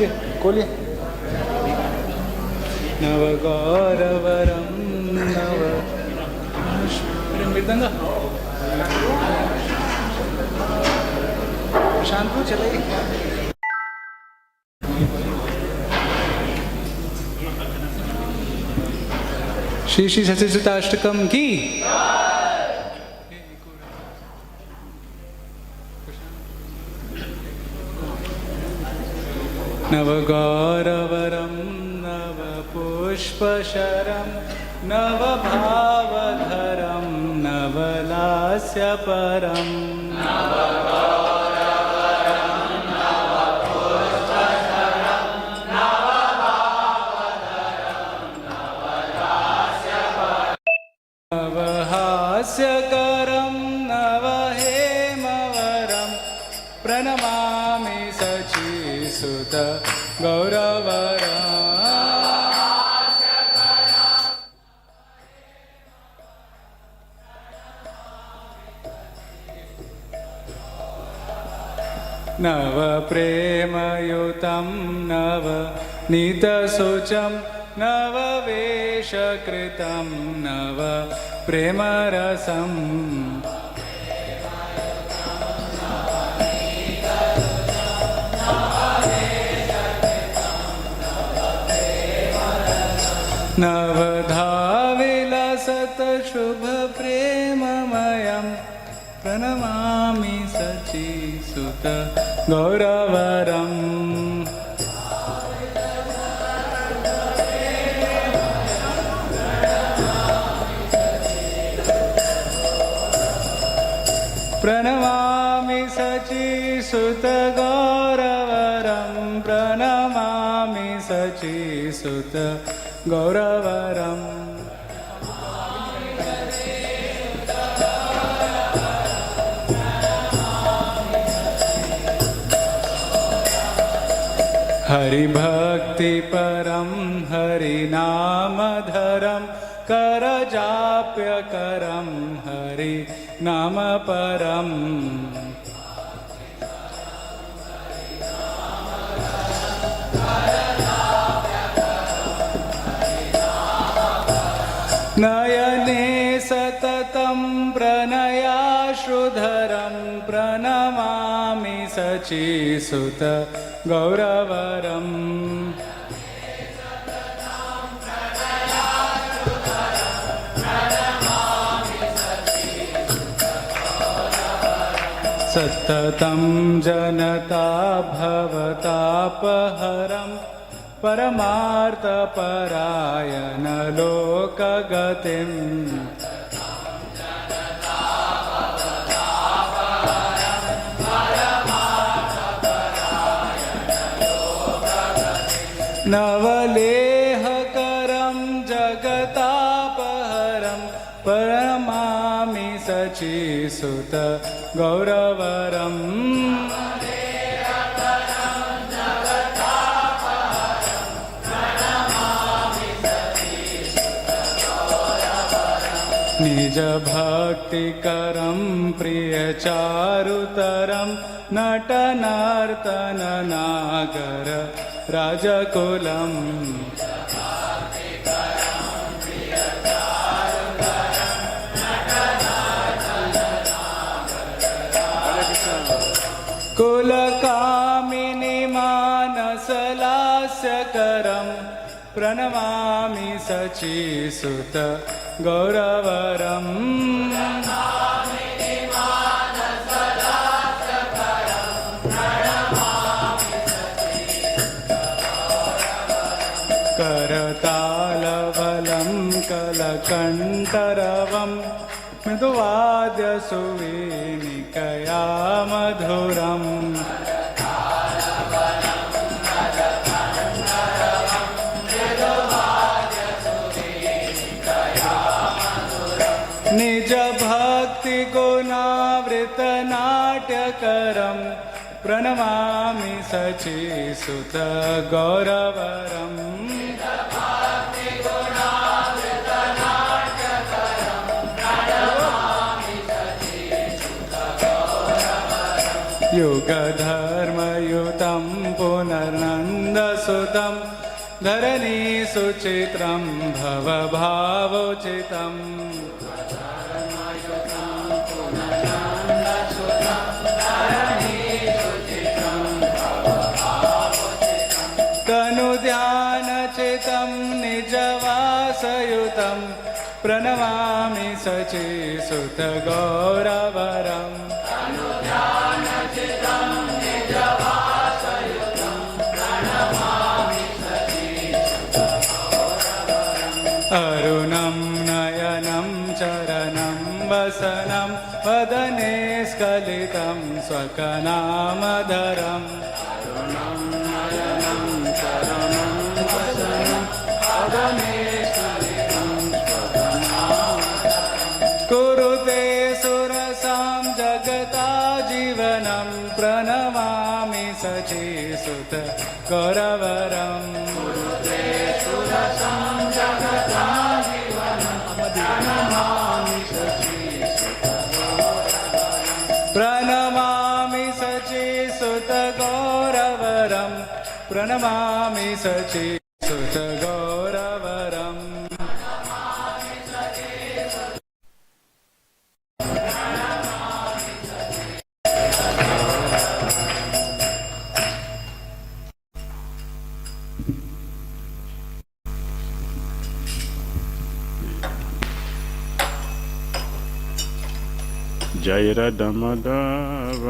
लीजिए, खोलिए। नव गौरवरम नव मृदंगा प्रशांत चले। श्री श्री सच्चिदाष्टकम की नव गौरवरम नव पुष्पशरम नव भावधरम नवलास्यपरम नवहास्यकरं नवहेमवरं प्रणमामि शचीसुत गौरवरम्। नव प्रेमयुतं नव नीतशुचं नव वेशकृतं नव प्रेमरसम् नवधाविलसत शुभ प्रेममयं प्रणमामि शचीसुत गौरवरम्। प्रणमामि शचीसुत गौरवरं प्रणमामि शचीसुत गौरवरम्। हरिभक्तिपरं हरिनामधरं करजाप्यकरं हरिनामपरम्। नयने सततं प्रणयाश्रुधरं प्रणमामि शचीसुत गौरवरम्। सततं जनता भवतापहरं परमार्थपरायण लोकगतिम्। नवलेहकरं जगतापहरं परमामि शचीसुत गौरवरम्। निज भक्तिकरं प्रियचारुतरं नटनर्तन नागर राजकुलम्। कुलकामिनी मानसलास्यकरं प्रणमामि शचीसुत गौरवरम्। करतालवलं कलकण्ठरवं मृदुवाद्यसुवेणिकया मधुरम्। निज भक्ति गुणावृत नाट्यकरं प्रणमामि शचीसुत गौरवरम्। युगधर्मयुतं पुनर्नन्दसुतं धरणीसुचित्रं भवभावोचितम् तनुध्यानचितं निजवासयुतं प्रणमामि शचीसुतगौरवरम् अरुणं नयनं चरणं वसनं वदने स्खलितं स्वकनामधरम् अरुणं नयनं चरणं वसनं वदने स्खलितं स्वकनामधरम् कुरुते सुरसां जगता जीवनं प्रणमामि शचीसुत गौरवरम् प्रणमामि शचीसुतगौरवरं प्रणमामि शचीसुतगौरवरम् जय रदमदाव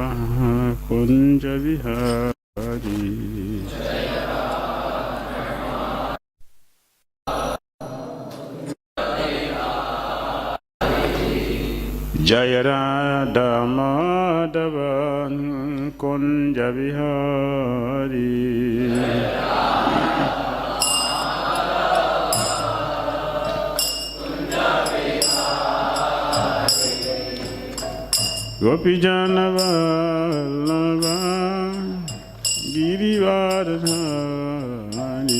कुंज विहारी जय राधमाधव कुंज विहारी गोपीजन वल्लभ गिरिवारधारी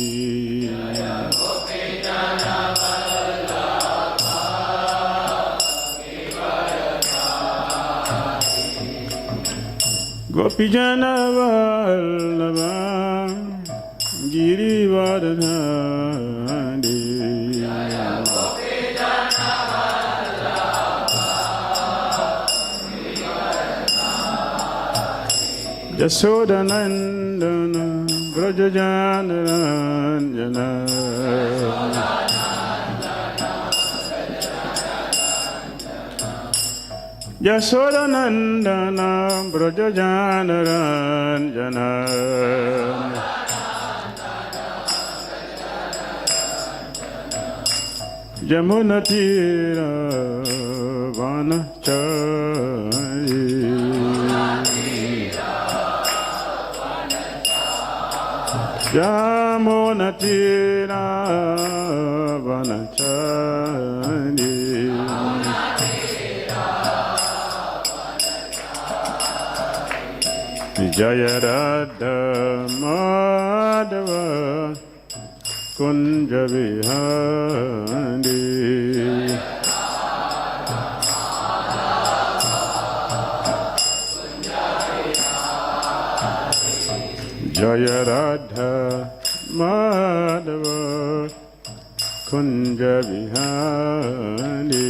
गोपीजन वल्लभ गिरिवारधारी यशोदनंदन ब्रजजानरंजन यशोदनंदन ब्रजजानरंजन यमुनतीर वनचारी यमुनतीरा वनचारी जय राधा माधव कुंज विहारी जय राधा माधव कुंज Vihari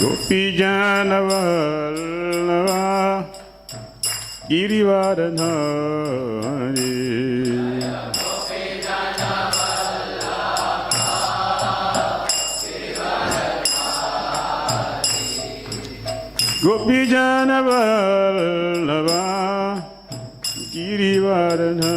गोपीजन Vallabh गिरिवारधारी गोपीजन Vallabh गिरिवारधारी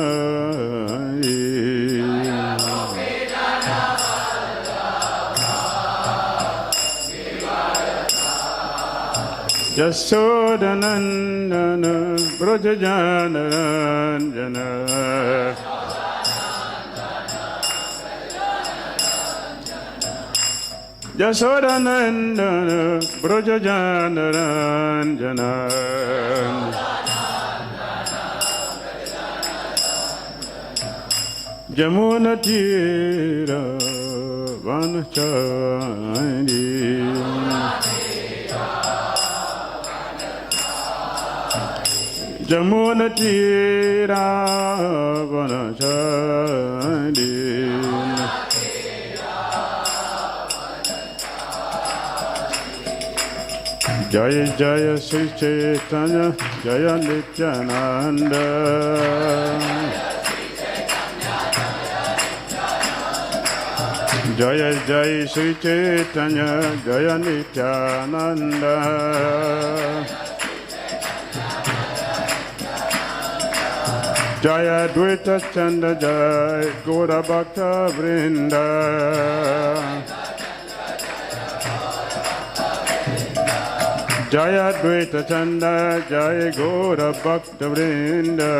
यशोदनंदन ब्रजजानरंजन यशोदनंदन ब्रजजानरंजन Jamuna Tira Vanachari Jamuna Tira Vanachari Jaya Jaya Sri Chaitanya Jaya Nityananda Jaya Jaya Sri Chaitanya Jaya Nityananda Jaya Dvaita Chanda Jaya Gaura Bhakta Vrinda Jaya Dvaita Chanda Jaya Gaura Bhakta Vrinda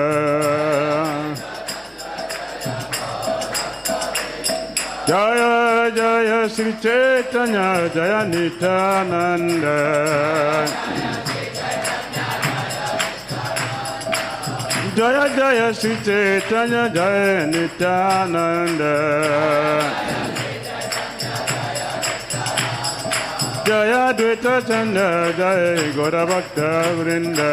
Jaya Jaya Sri Chaitanya Jaya Nityananda Jaya Jaya Sri Chaitanya Jaya Nityananda Jaya Dvaita Chanda Jaya Gaura Bhakta Vrinda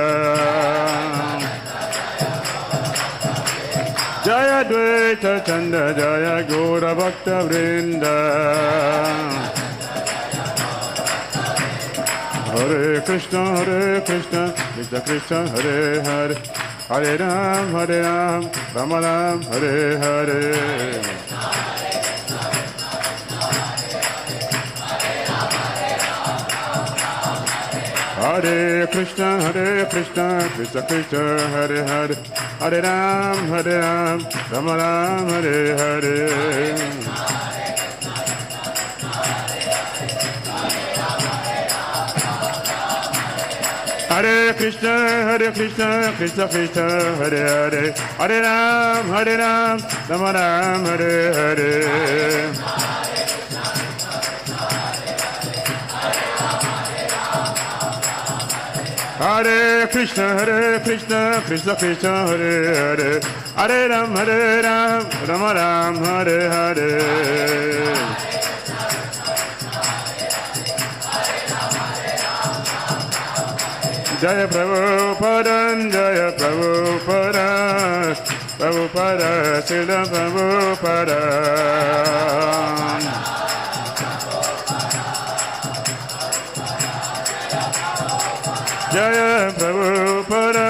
Jaya Dvaita Chanda Jaya Gaura Bhakta Vrinda Hare Krishna Krishna Krishna Hare Hare Hare Ram Rama Ram Hare Hare Hare Krishna Krishna Krishna Hare Hare Hare Ram Rama Ram Hare Hare Hare Krishna Krishna Krishna Hare Hare Hare Ram Rama Ram Hare Hare Hare Krishna Krishna Krishna Hare Hare Hare Ram Rama Ram Hare Hare Jaya Prabhupada Prabhupada Srila Prabhupada Jaya Prabhupada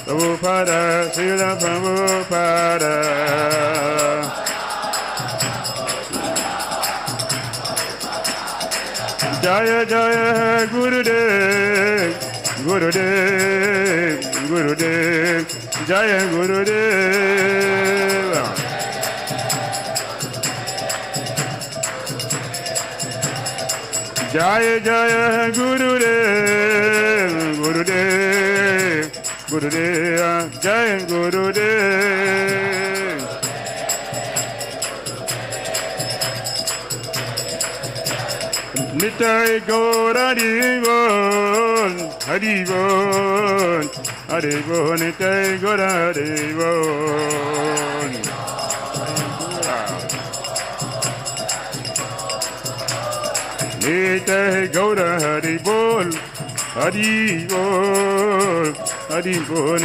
Prabhupada Srila Prabhupada Jaya Jaya Gurudev Jaya Gurudev Jaya Jaya Gurudev Jaya Gurudev Nitai Gaur Haribol Nitai Gaur Haribol Nitai Gaur Haribol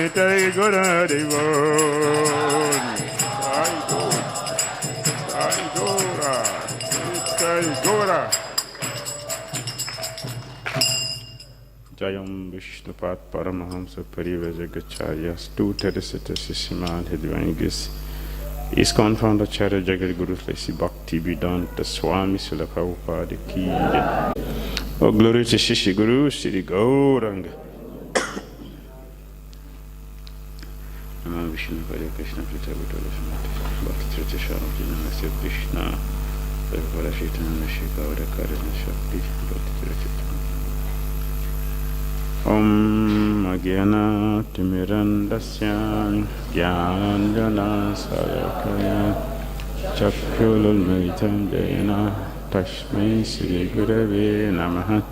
Nitai Gaur Haribol Nitai Gaura Jayam Vishnupat Paramahamsa Parivajagacharya Stu Teresita Sisiman Hedvangis ISKCON founder Acharya Jagat Guru Sri Bhakti Vedanta Swami Srila Prabhupada Ki Jai. Oh, glory to Shishi Guru Shri Gauranga. Nama Vishnu Hare Krishna Prita Bhutala Bhakti Trita Shanti Namaste Krishna Prabhupada Chaitanya Shri Gaura Karana Shakti Bhakti Trita Om Agyana Timirandasya Gyananjana Sayakaya Chakrululmaitam Jayana Tashmai Sri Gurave Namaha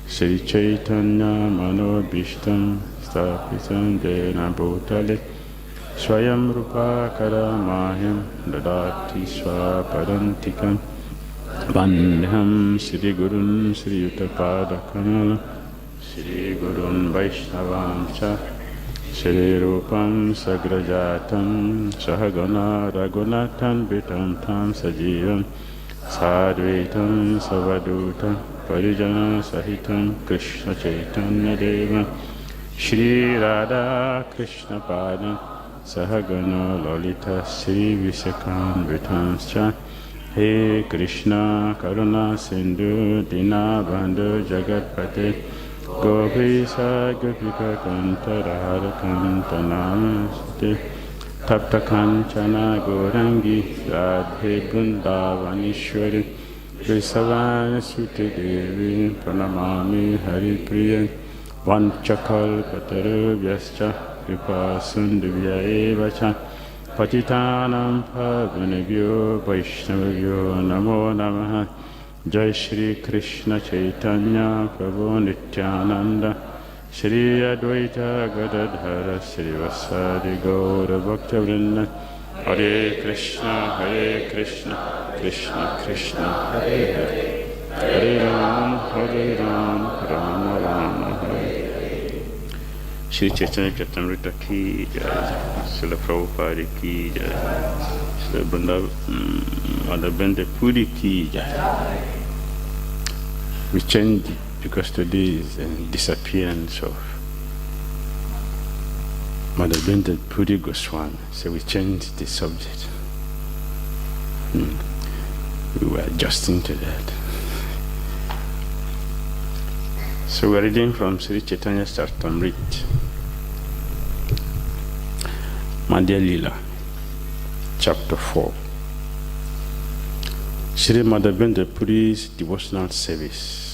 Sri Chaitanya Manobhishtam Stapitam Jayana Bhutale Swayam Rupa Karamahim Dadati Swapadantikam Vandham Sri Gurun Sri Yuttapadakam Sri Gurun Vaishnavam Cha Shri Rupam Sagrajatam Sahagana Raghunathan Vitam Tam Sajivam Sadvaitam Savadutam Parijana Sahitam Krishna Chaitanya Devam Shri Radha Krishna Padam Sahagana Lalita Sri Visakam Vitam Cha He Krishna Karuna Sindhu Dinabandhu Jagatpate Gopisa Gopika Kanta Radha Kanta Namaste Tapta Kanchana Gorangi Radhe Vrindavanishwari Vrisavana Suti Devi Pranamami Hari Priya Vanchakal Pataru Vyascha Kripa Sundivya Evacha Patitanam Pavanabhyo Vaishnavyo Namo Namaha Jai Shri Krishna Chaitanya Prabhu Nityananda Shri Advaita Gadadhara Shri Vasadi Gaura Bhakta Vrinda Hare Krishna Krishna Krishna Hare Hare Hare Ram Rama Rama Hare Shri Chaitanya Charitamrita ki jai, Srila Prabhupada ki jai, Srila Mother Bente Puri ki jai. We change it because today is the disappearance of Mother Bente Puri Goswami, so we changed the subject. We were adjusting to that. So we are reading from Sri Chaitanya Charitamrita, Madhya Lila, chapter 4. Shri Mother Bente Puri's devotional service.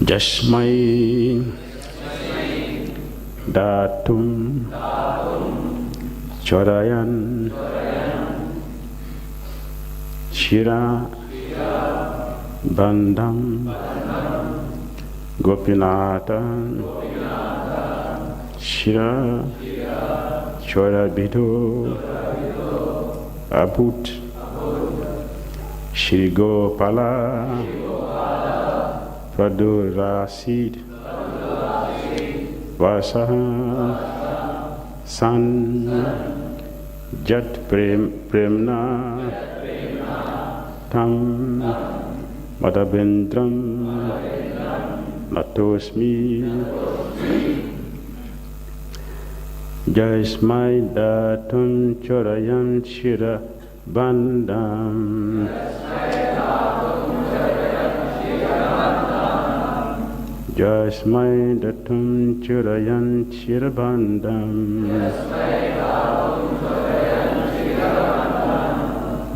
Jasmai Datum Chorayan Shira Bandham Gopinatan Shira Chorabido Abut Shri Gopala Pradurasid Vasaha San Jat Premna Tam Madhavendram Natosmi Jasmai Datum Chorayan Shira Bandam Jasmai Datum Chorayan Shirabandam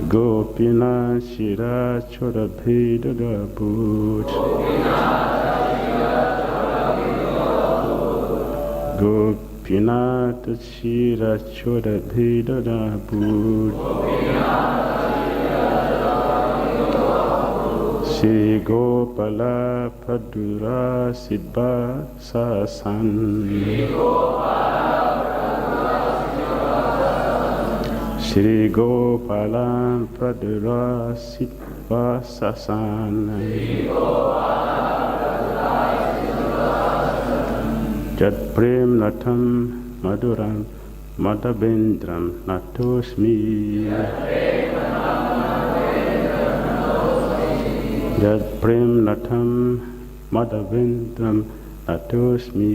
Gopina Shira Chorabheda Gabut Gopina Shira Chorabheda Gabut Shri Gopala Pradura Sidva Sasan Shri Gopala Pradura Sidva Sasan Jat Prem Natam Maduram Madhavendram Natosmi Jat Prem Natam Madhavendram Natosmi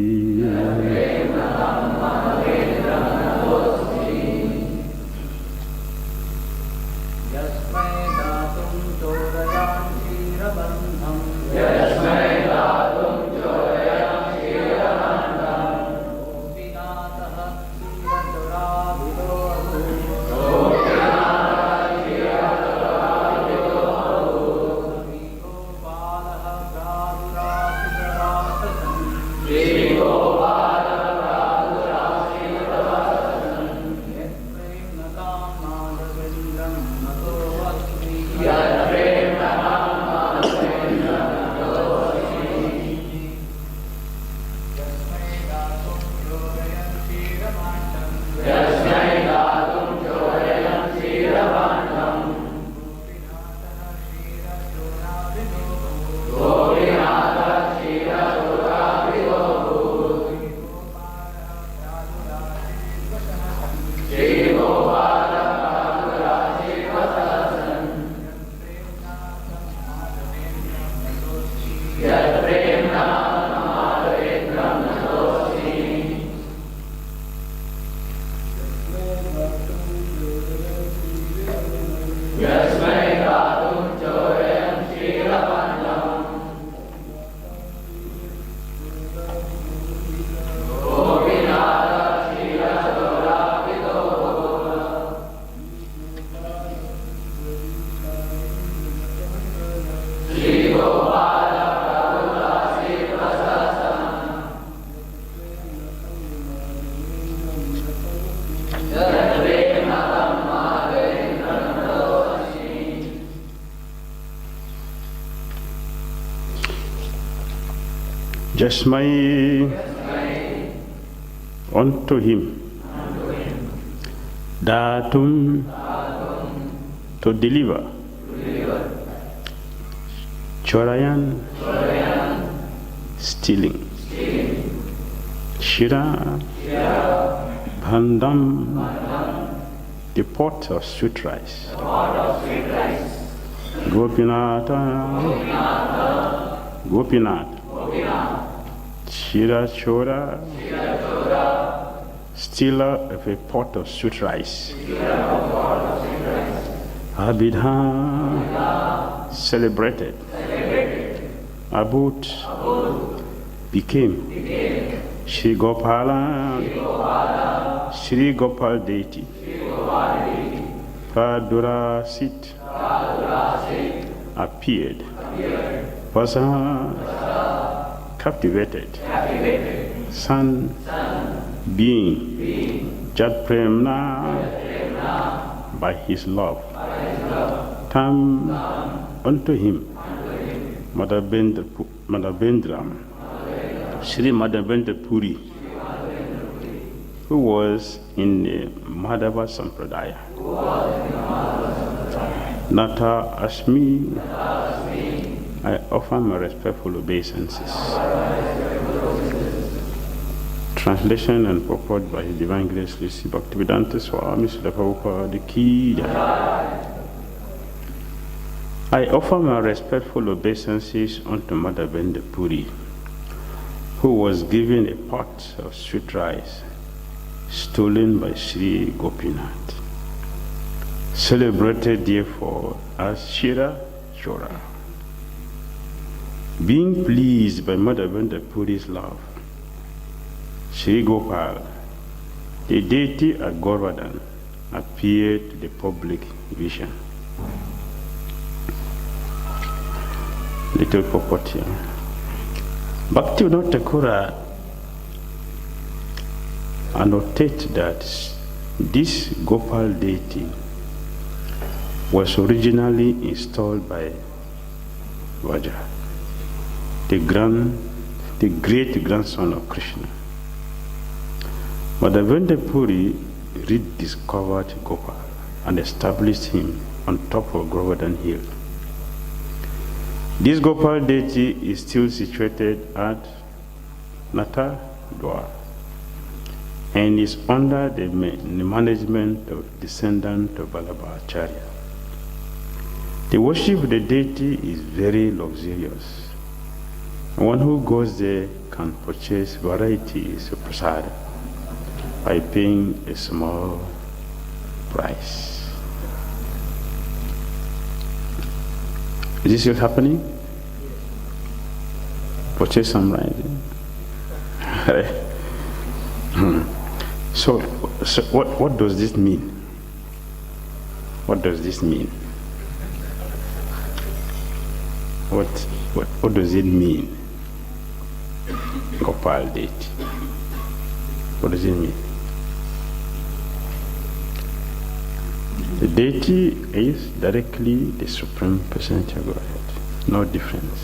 Jasmai unto him. Datum to deliver. Chorayan stealing. Shira Bhandam the pot of sweet rice. Gopinath Shira Chora stealer of a pot of sweet rice. Abidha celebrated. Abut became. Shri Gopala Shri Gopal deity. Pradurasit appeared. Vasa captivated. Sun being. Jat Premna by his love. Tam unto him. Madhavendra Shri Madhavendra Puri, who was in the Madhava Sampradaya. Nata Ashmi, I offer my respectful obeisances. Translation and purport by His Divine Grace Sri Bhaktivedanta Swami Srila Prabhupada Ki Jai. I offer my respectful obeisances unto Madhavendra Puri, who was given a pot of sweet rice stolen by Sri Gopinath, celebrated therefore as Shira Chora. Being pleased by Madhavendra Puri's love, Sri Gopal, the deity at Govardhan, appeared to the public vision. Little purport here. Bhaktivinoda Thakur annotates that this Gopal deity was originally installed by Vaja, the great grandson of Krishna. Madhavendra Puri rediscovered Gopal and established him on top of Govardhan Hill. This Gopal deity is still situated at Nata Dwar and is under the management of descendant of Vallabhacharya. The worship of the deity is very luxurious. One who goes there can purchase varieties of prasad by paying a small price. Is this still happening? Purchase some right? So what does this mean? What does this mean? What does it mean? Gopal deity. What does it mean? The deity is directly the Supreme Personality of Godhead. No difference.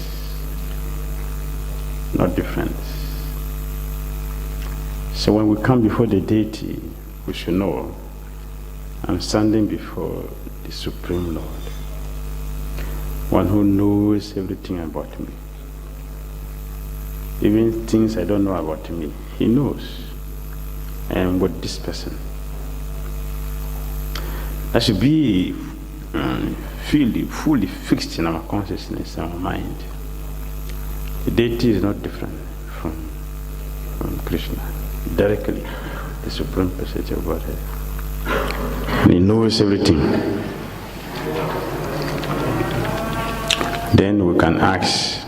No difference. So when we come before the deity, we should know I'm standing before the Supreme Lord, one who knows everything about me. Even things I don't know about me, he knows. I am with this person. That should be fully fixed in our consciousness, in our mind. The deity is not different from Krishna. Directly, the Supreme Personality of Godhead. And he knows everything. Then we can ask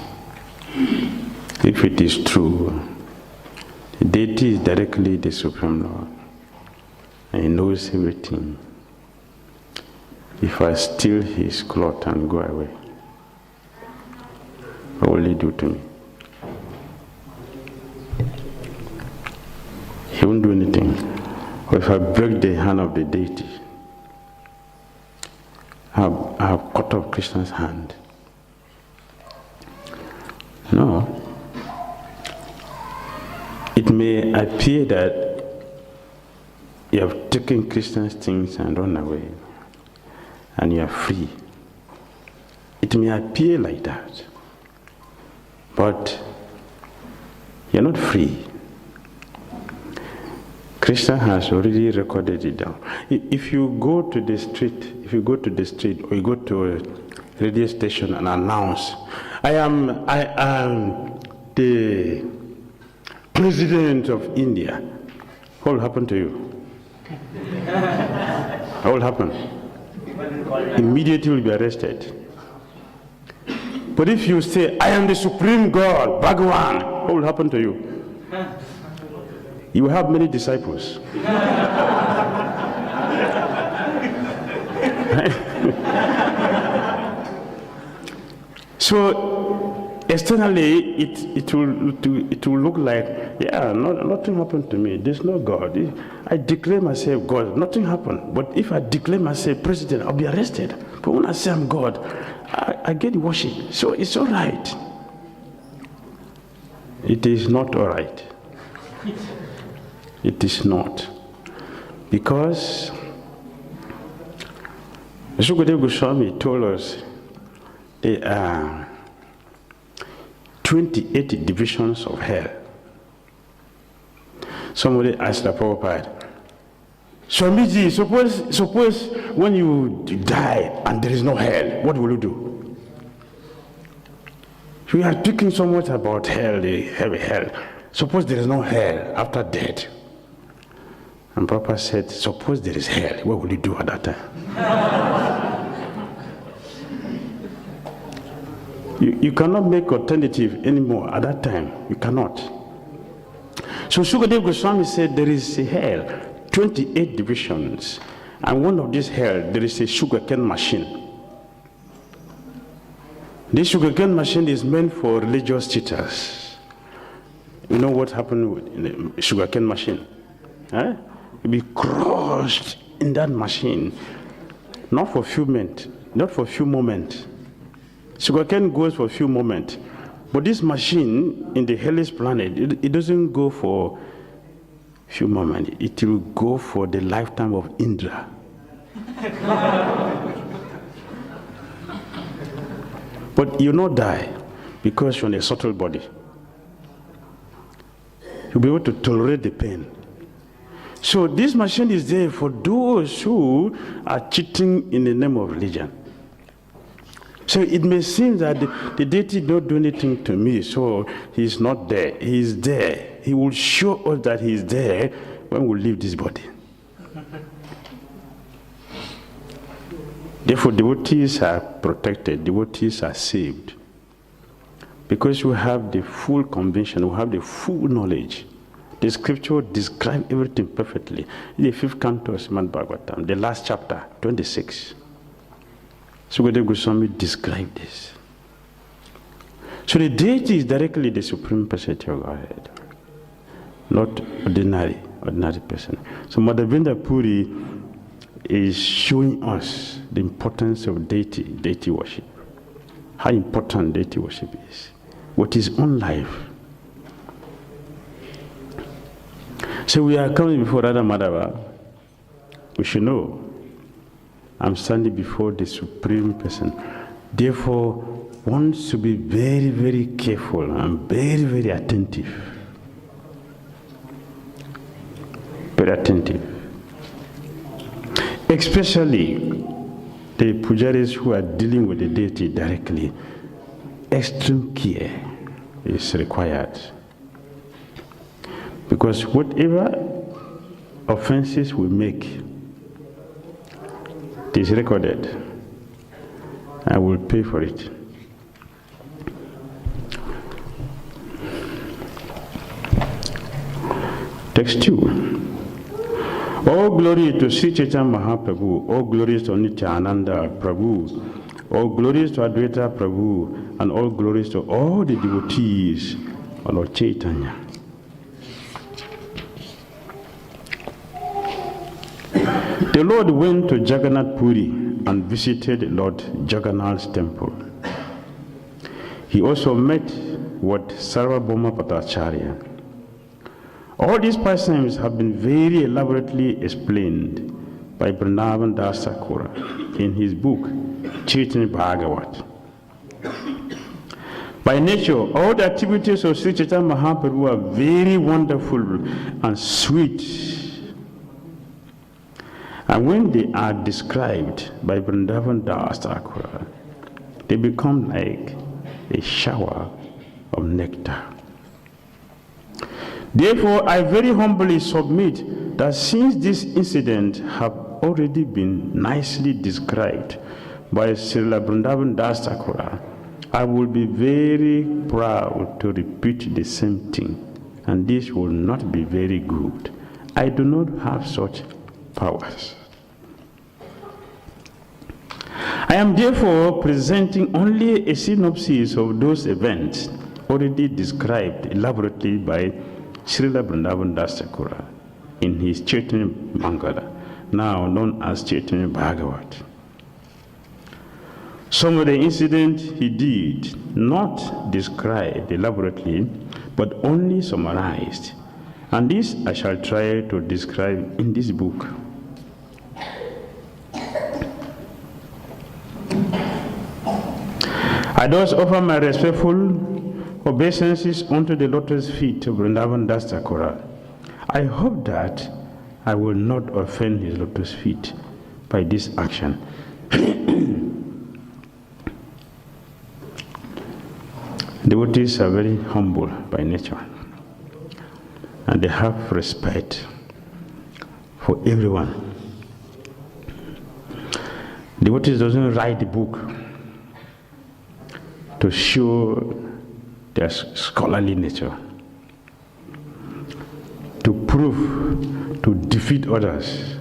if it is true. The deity is directly the Supreme Lord, and he knows everything. If I steal his cloth and go away, what will he do to me? He won't do anything. Or if I break the hand of the deity, I have cut off Krishna's hand. No. It may appear that you have taken Christian things and run away, and you are free. It may appear like that, but you're not free. Christian has already recorded it down. If you go to the street, or you go to a radio station and announce, I am the President of India, what will happen to you? What will happen? Immediately you will be arrested. But if you say, I am the Supreme God, Bhagwan, what will happen to you? You will have many disciples. So externally, it will look like, yeah, nothing happened to me. There's no God. I declare myself God. Nothing happened. But if I declare myself president, I'll be arrested. But when I say I'm God, I get worship. So it's all right. It is not all right. It is not. Because Shukadeva Goswami told us there are 28 divisions of hell. Somebody asked the Prabhupada, Swamiji, suppose when you die and there is no hell, what will you do? We are speaking so much about hell, the heavy hell. Suppose there is no hell after death. And Prabhupada said, suppose there is hell, what will you do at that time? You cannot make alternative anymore at that time. You cannot. So Shukadeva Goswami said there is a hell, 28 divisions. And one of these hell, there is a sugarcane machine. This sugarcane machine is meant for religious cheaters. You know what happened in the sugarcane machine? You'll be crushed in that machine, not for a few minutes, not for a few moments. Sugarcane goes for a few moments, but this machine in the hellish planet, it doesn't go for a few moments. It will go for the lifetime of Indra. But you'll not die because you're in a subtle body. You'll be able to tolerate the pain. So this machine is there for those who are cheating in the name of religion. So it may seem that the deity don't do anything to me, so he's not there. He's there. He will show us that he's there when we leave this body. Therefore, devotees are protected. Devotees are saved. Because we have the full conviction, we have the full knowledge. The scripture describes everything perfectly. In the 5th canto of Srimad Bhagavatam, the last chapter, 26. Shukadeva Goswami described this. So the deity is directly the Supreme Personality of Godhead, not ordinary person. So Madhavendra Puri is showing us the importance of deity worship, how important deity worship is, what is on life. So we are coming before Radha Madhava. We should know I'm standing before the Supreme Person. Therefore, one should be very, very careful and very, very attentive. Very attentive. Especially the pujaris who are dealing with the deity directly. Extreme care is required. Because whatever offenses we make, it is recorded. I will pay for it. Text 2. All glory to Sri Chaitanya Mahaprabhu, all glories to Nityananda Prabhu, all glories to Advaita Prabhu, and all glories to all the devotees of Lord Chaitanya. The Lord went to Jagannath Puri and visited Lord Jagannath's temple. He also met with Sarvabhauma Bhattacharya. All these pastimes have been very elaborately explained by Vrindavan Das Thakura in his book Chaitanya Bhagavat. By nature, all the activities of Sri Chaitanya Mahaprabhu are very wonderful and sweet. And when they are described by Vrindavan Das Thakura, they become like a shower of nectar. Therefore, I very humbly submit that since this incident have already been nicely described by Srila Vrindavan Das Thakura, I will be very proud to repeat the same thing, and this will not be very good. I do not have such powers. I am therefore presenting only a synopsis of those events already described elaborately by Srila Vrindavan Das Thakura in his Chaitanya Mangala, now known as Chaitanya Bhagavat. Some of the incidents he did not describe elaborately, but only summarized, and this I shall try to describe in this book. I thus offer my respectful obeisances unto the lotus feet of Vrindavan Das Thakura. I hope that I will not offend his lotus feet by this action. Devotees are very humble by nature, and they have respect for everyone. Devotees doesn't write the book to show their scholarly nature, to prove, to defeat others.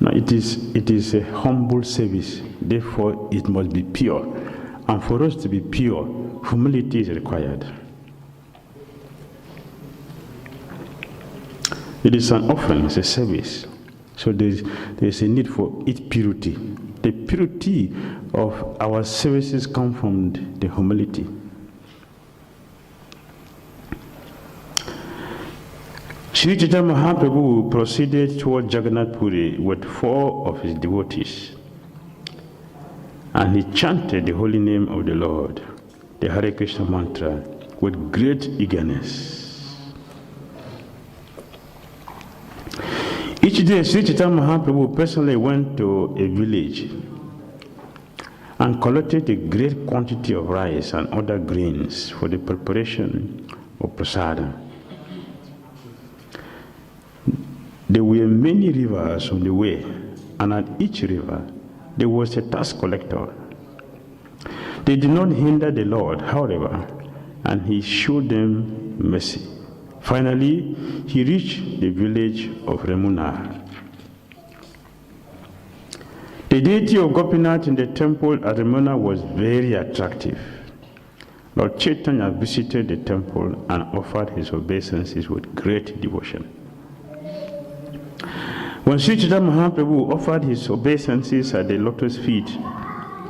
No, it is a humble service, therefore it must be pure. And for us to be pure, humility is required. It is an offering, it's a service. So there is a need for its purity. The purity of our services come from the humility. Sri Chaitanya Mahaprabhu proceeded toward Jagannath Puri with 4 of his devotees, and he chanted the holy name of the Lord, the Hare Krishna mantra, with great eagerness. Each day, Sri Chaitanya Mahaprabhu personally went to a village and collected a great quantity of rice and other grains for the preparation of prasadam. There were many rivers on the way, and at each river there was a tax collector. They did not hinder the Lord, however, and he showed them mercy. Finally, he reached the village of Remuna. The deity of Gopinath in the temple at Remuna was very attractive. Lord Chaitanya visited the temple and offered his obeisances with great devotion. When Sri Chaitanya Mahaprabhu offered his obeisances at the lotus feet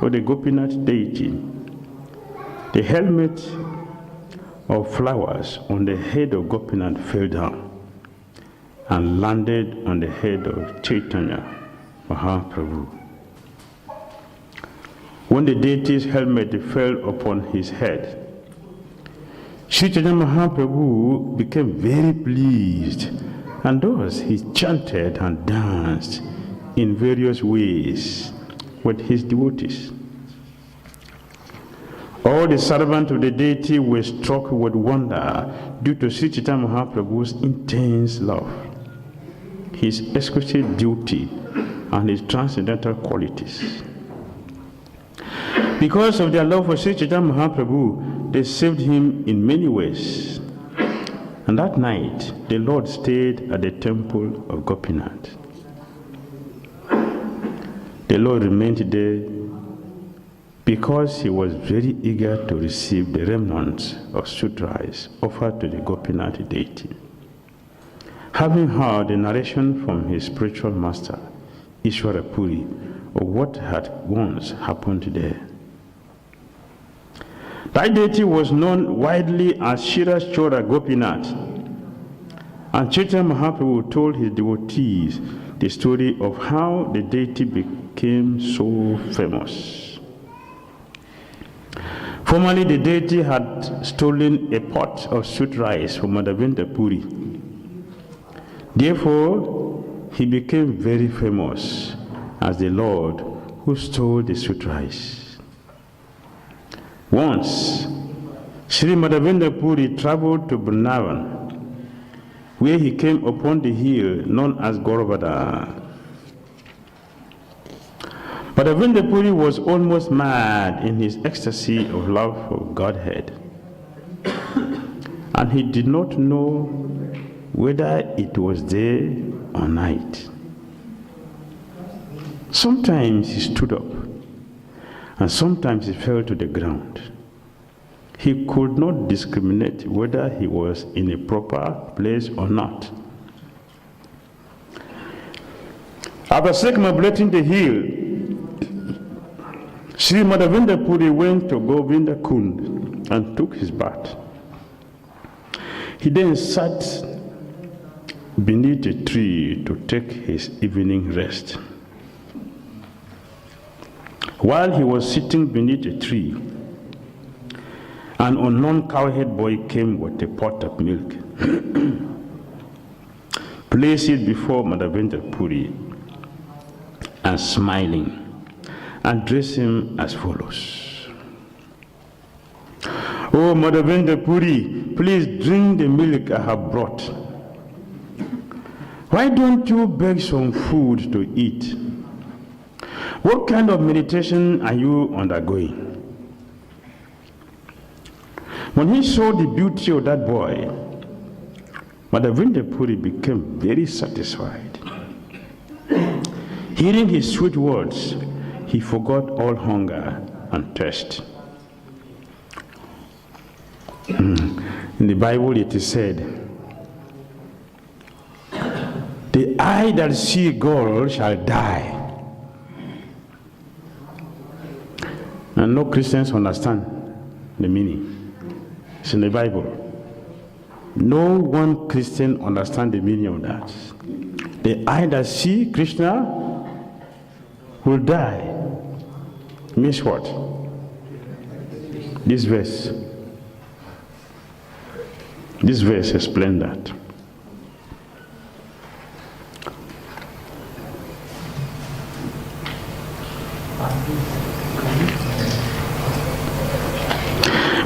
of the Gopinath deity, the helmet of flowers on the head of Gopinath fell down and landed on the head of Chaitanya Mahaprabhu. When the deity's helmet fell upon his head, Sri Chaitanya Mahaprabhu became very pleased, and thus he chanted and danced in various ways with his devotees. All the servants of the deity were struck with wonder due to Sri Chaitanya Mahaprabhu's intense love, his exquisite beauty, and his transcendental qualities. Because of their love for Sri Chaitanya Mahaprabhu, they saved him in many ways. And that night, the Lord stayed at the temple of Gopinath. The Lord remained there because he was very eager to receive the remnants of sutras offered to the Gopinath deity. Having heard the narration from his spiritual master, Ishwara Puri, of what had once happened there. That deity was known widely as Shirashchora Gopinath, And Chaitanya Mahaprabhu told his devotees the story of how the deity became so famous. Formerly, the deity had stolen a pot of sweet rice from Madhavendra Puri. Therefore, he became very famous as the Lord who stole the sweet rice. Once, Sri Madhavendra Puri traveled to Vrindavan, where he came upon the hill known as Gauravada. Madhavendra Puri was almost mad in his ecstasy of love for Godhead, and he did not know whether it was day or night. Sometimes he stood up, and sometimes he fell to the ground. He could not discriminate whether he was in a proper place or not. After circumambulating the hill, Sri Madhavendra Puri went to Govinda Kund and took his bath. He then sat beneath a tree to take his evening rest. While he was sitting beneath a tree, an unknown cowherd boy came with a pot of milk, placed it before Madhavendra Puri, and smiling, addressed him as follows. "Oh, Madhavendra Puri, please drink the milk I have brought. Why don't you beg some food to eat? What kind of meditation are you undergoing?" When he saw the beauty of that boy, Madhavendra Puri became very satisfied. Hearing his sweet words, he forgot all hunger and thirst. In the Bible it is said, "The eye that sees gold shall die." And no Christians understand the meaning. It's in the Bible. No one Christian understands the meaning of that. The eye that sees Krishna will die. Means what? This verse explains that.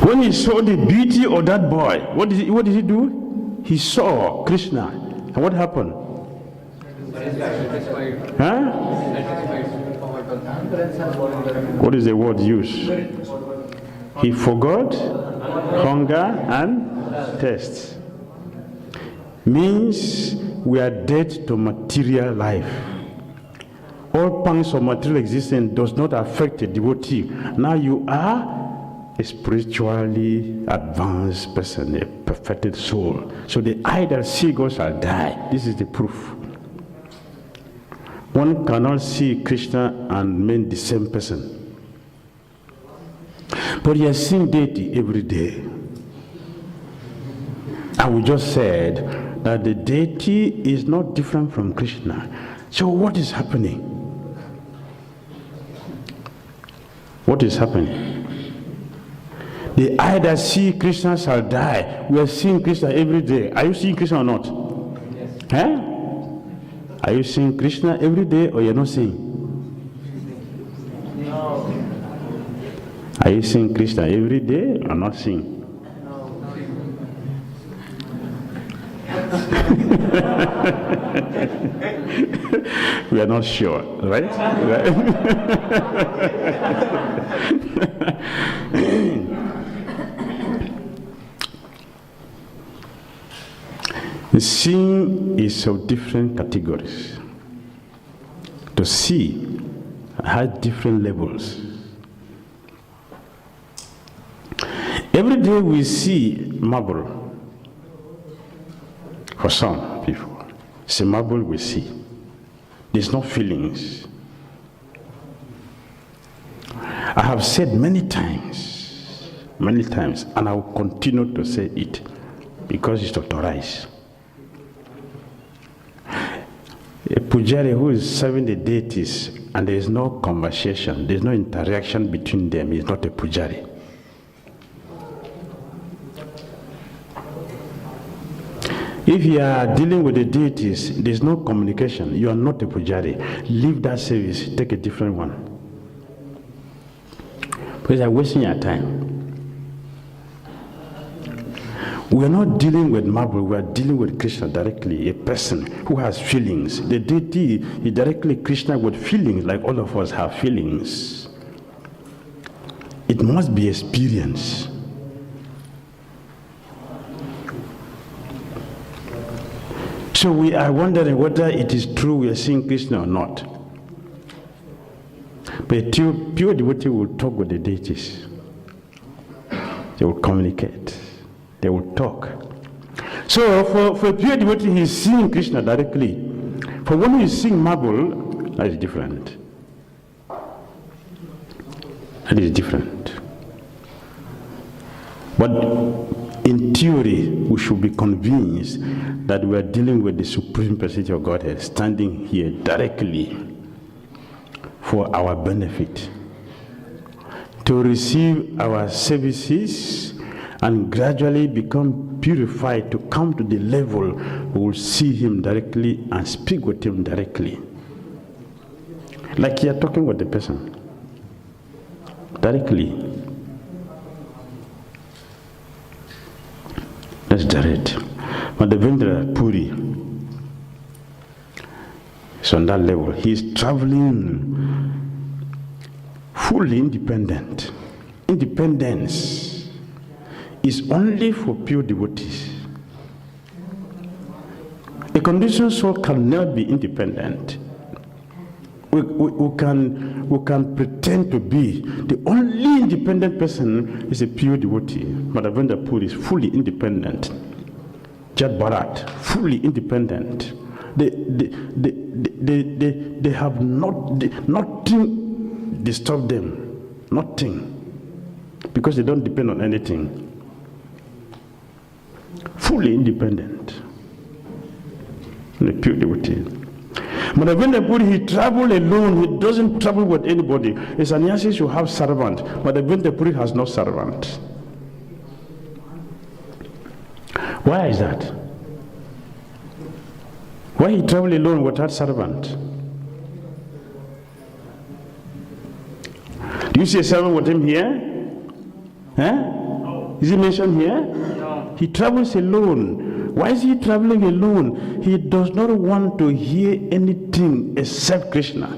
When he saw the beauty of that boy, what did he do? He saw Krishna. And what happened? Huh? What is the word used? He forgot hunger and thirst. Means we are dead to material life. All pangs of material existence does not affect a devotee. Now you are a spiritually advanced person, a perfected soul. So the eye that sees God shall die. This is the proof. One cannot see Krishna and remain the same person. But you are seeing deity every day. And we just said that the deity is not different from Krishna. So what is happening? What is happening? The eye that sees Krishna shall die. We are seeing Krishna every day. Are you seeing Krishna or not? Yes. Huh? Are you seeing Krishna every day or you're not seeing? No. Are you seeing Krishna every day or not seeing? No. We are not sure, right? The seeing is of different categories. To see has different levels. Every day we see marble. For some people, it's a marble we see. There's no feelings. I have said many times, and I will continue to say it because it's authorized. A pujari who is serving the deities and there is no conversation, there is no interaction between them, is not a pujari. If you are dealing with the deities, there is no communication, you are not a pujari. Leave that service, take a different one. Because you are wasting your time. We are not dealing with marble, we are dealing with Krishna directly, a person who has feelings. The deity is directly Krishna with feelings, like all of us have feelings. It must be experienced. So we are wondering whether it is true we are seeing Krishna or not. But pure devotee will talk with the deities. They will communicate. They will talk. So for a pure devotee, he is seeing Krishna directly. For when he is seeing marble, that is different. That is different. But in theory, we should be convinced that we are dealing with the Supreme Personality of Godhead standing here directly for our benefit, to receive our services and gradually become purified, to come to the level we will see him directly and speak with him directly. Like you are talking with the person directly. That's direct. But Devendra Puri is on that level. He is traveling fully independent. Independence is only for pure devotees. A conditioned soul can never be independent. We can pretend to be. The only independent person is a pure devotee. Madhavendra Puri is fully independent. Jad Bharat, fully independent. They have nothing disturb them. Nothing. Because they don't depend on anything. Fully independent. And a pure devotee. Madhavendra Puri, he traveled alone. He doesn't travel with anybody. A sannyasi should have servant. Madhavendra Puri has no servant. Why is that? Why he traveled alone without servant? Do you see a servant with him here? Huh? No. Is he mentioned here? No. He travels alone. Why is he traveling alone? He does not want to hear anything except Krishna.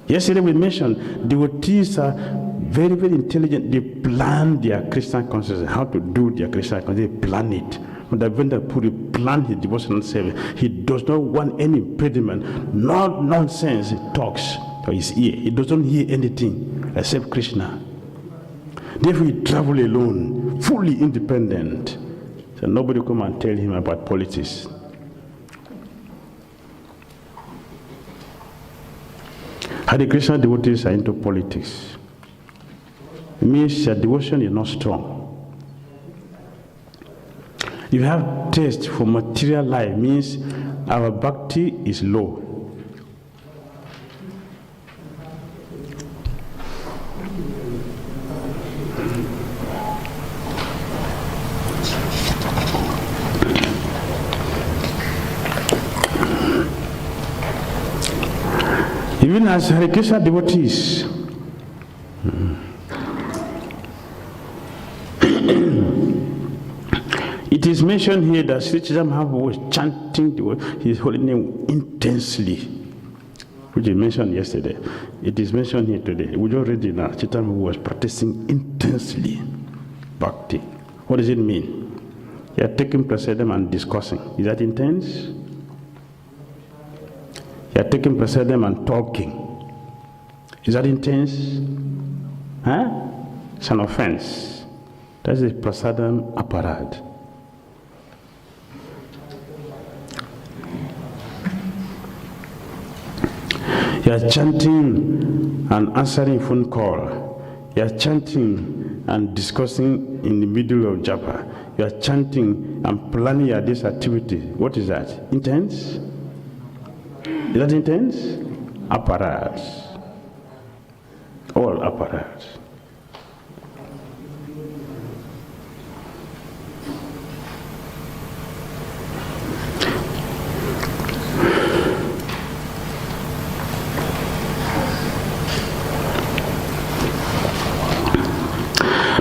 Yesterday we mentioned devotees are very, very intelligent. They plan their Krishna consciousness, how to do their Krishna consciousness. They plan it. But Devendra Puri planned his devotional service. He does not want any impediment, no nonsense. He talks to his ear. He doesn't hear anything except Krishna. Therefore he travel alone, fully independent. So nobody come and tell him about politics. Hare Krishna devotees are into politics. It means their devotion is not strong. If you have taste for material life, means our bhakti is low. Even as Hare Krishna devotees, it is mentioned here that Sri Chaitanya Mahaprabhu was chanting his holy name intensely, which is mentioned yesterday. It is mentioned here today. We just read it now. Chaitanya Mahaprabhu was practicing intensely bhakti. What does it mean? You are taking prasadam and discussing. Is that intense? You are taking prasadam and talking. Is that intense? Huh? It's an offense. That's the prasadam aparad. You are chanting and answering phone call. You are chanting and discussing in the middle of japa. You are chanting and planning your this activity. What is that? Intense? Is that intense? Apparatus. All apparatus.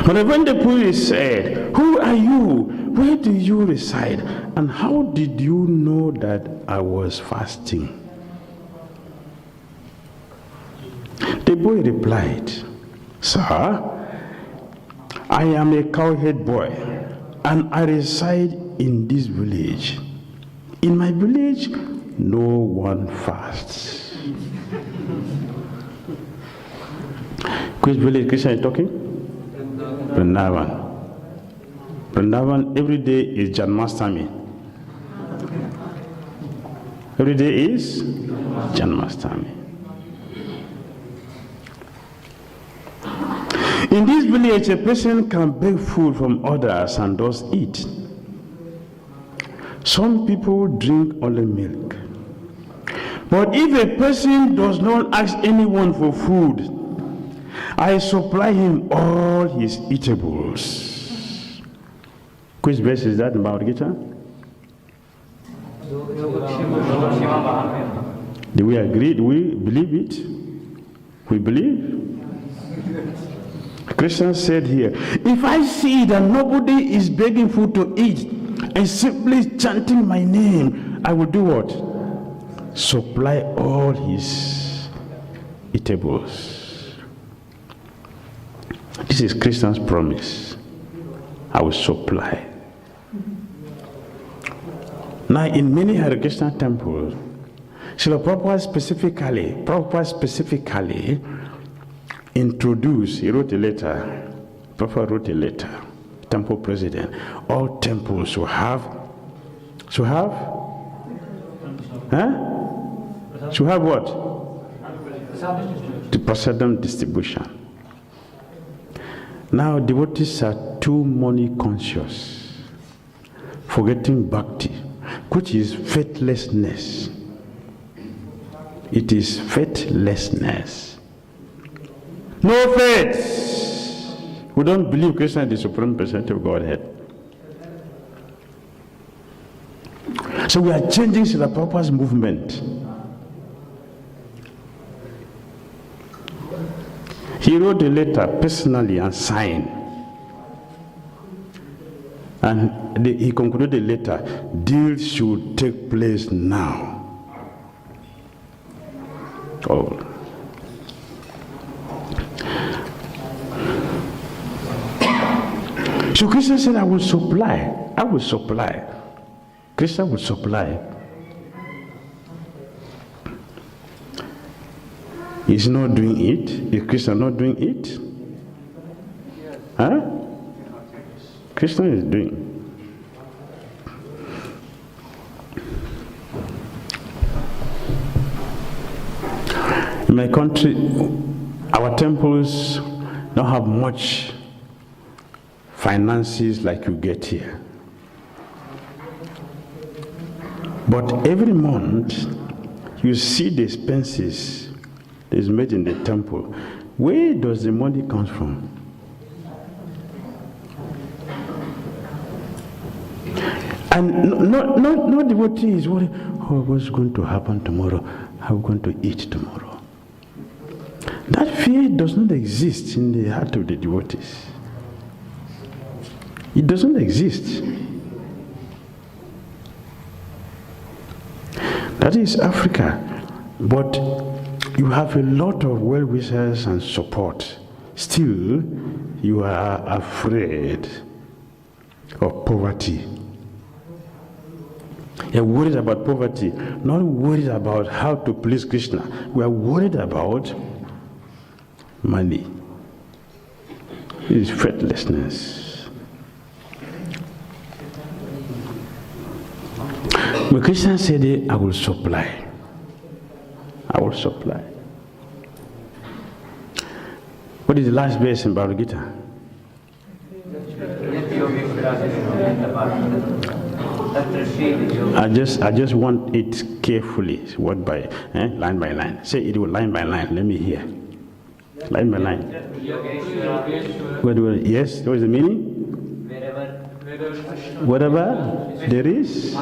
But when the police said, "Who are you? Where do you reside? And how did you know that I was fasting?" The boy replied, "Sir, I am a cowhead boy, and I reside in this village. In my village, no one fasts." Which village Krishna is talking? Vrindavan. Vrindavan, every day is Janmashtami. Every day is Janmashtami. In this village, a person can beg food from others and does eat. Some people drink only milk. But if a person does not ask anyone for food, I supply him all his eatables. Which verse is that in Bhagavad Gita? Do we agree? Do we believe it? We believe? Krishna said here, if I see that nobody is begging food to eat and simply chanting my name, I will do what? Supply all his eatables. This is Krishna's promise. I will supply. Now, in many Hare Krishna temples, Srila Prabhupada specifically introduced, he wrote a letter, Prabhupada wrote a letter, temple president, all temples should have what? The prasadam distribution. Now, devotees are too money conscious, forgetting bhakti, which is faithlessness. It is faithlessness. No faith. We don't believe Krishna is the supreme personality of Godhead. So we are changing Srila Prabhupada's movement. He wrote a letter personally and signed. And he concluded the letter, deals should take place now. Oh. So Krishna said, I will supply. Krishna will supply. He's not doing it. Is Krishna not doing it? Huh? Krishna is doing. In my country, our temples don't have much finances like you get here. But every month, you see the expenses that is made in the temple. Where does the money come from? And no devotee is worried, oh, what's going to happen tomorrow? How are we going to eat tomorrow? That fear does not exist in the heart of the devotees. It doesn't exist. That is Africa. But you have a lot of well-wishers and support. Still, you are afraid of poverty. You're worried about poverty, not worried about how to please Krishna. We are worried about money. It is faithlessness. But Krishna said, I will supply. I will supply. What is the last verse in Bhagavad Gita? I just want it carefully, word by line by line. Say it line by line. Let me hear. Line by line. Yes, what is the meaning? Whatever there is,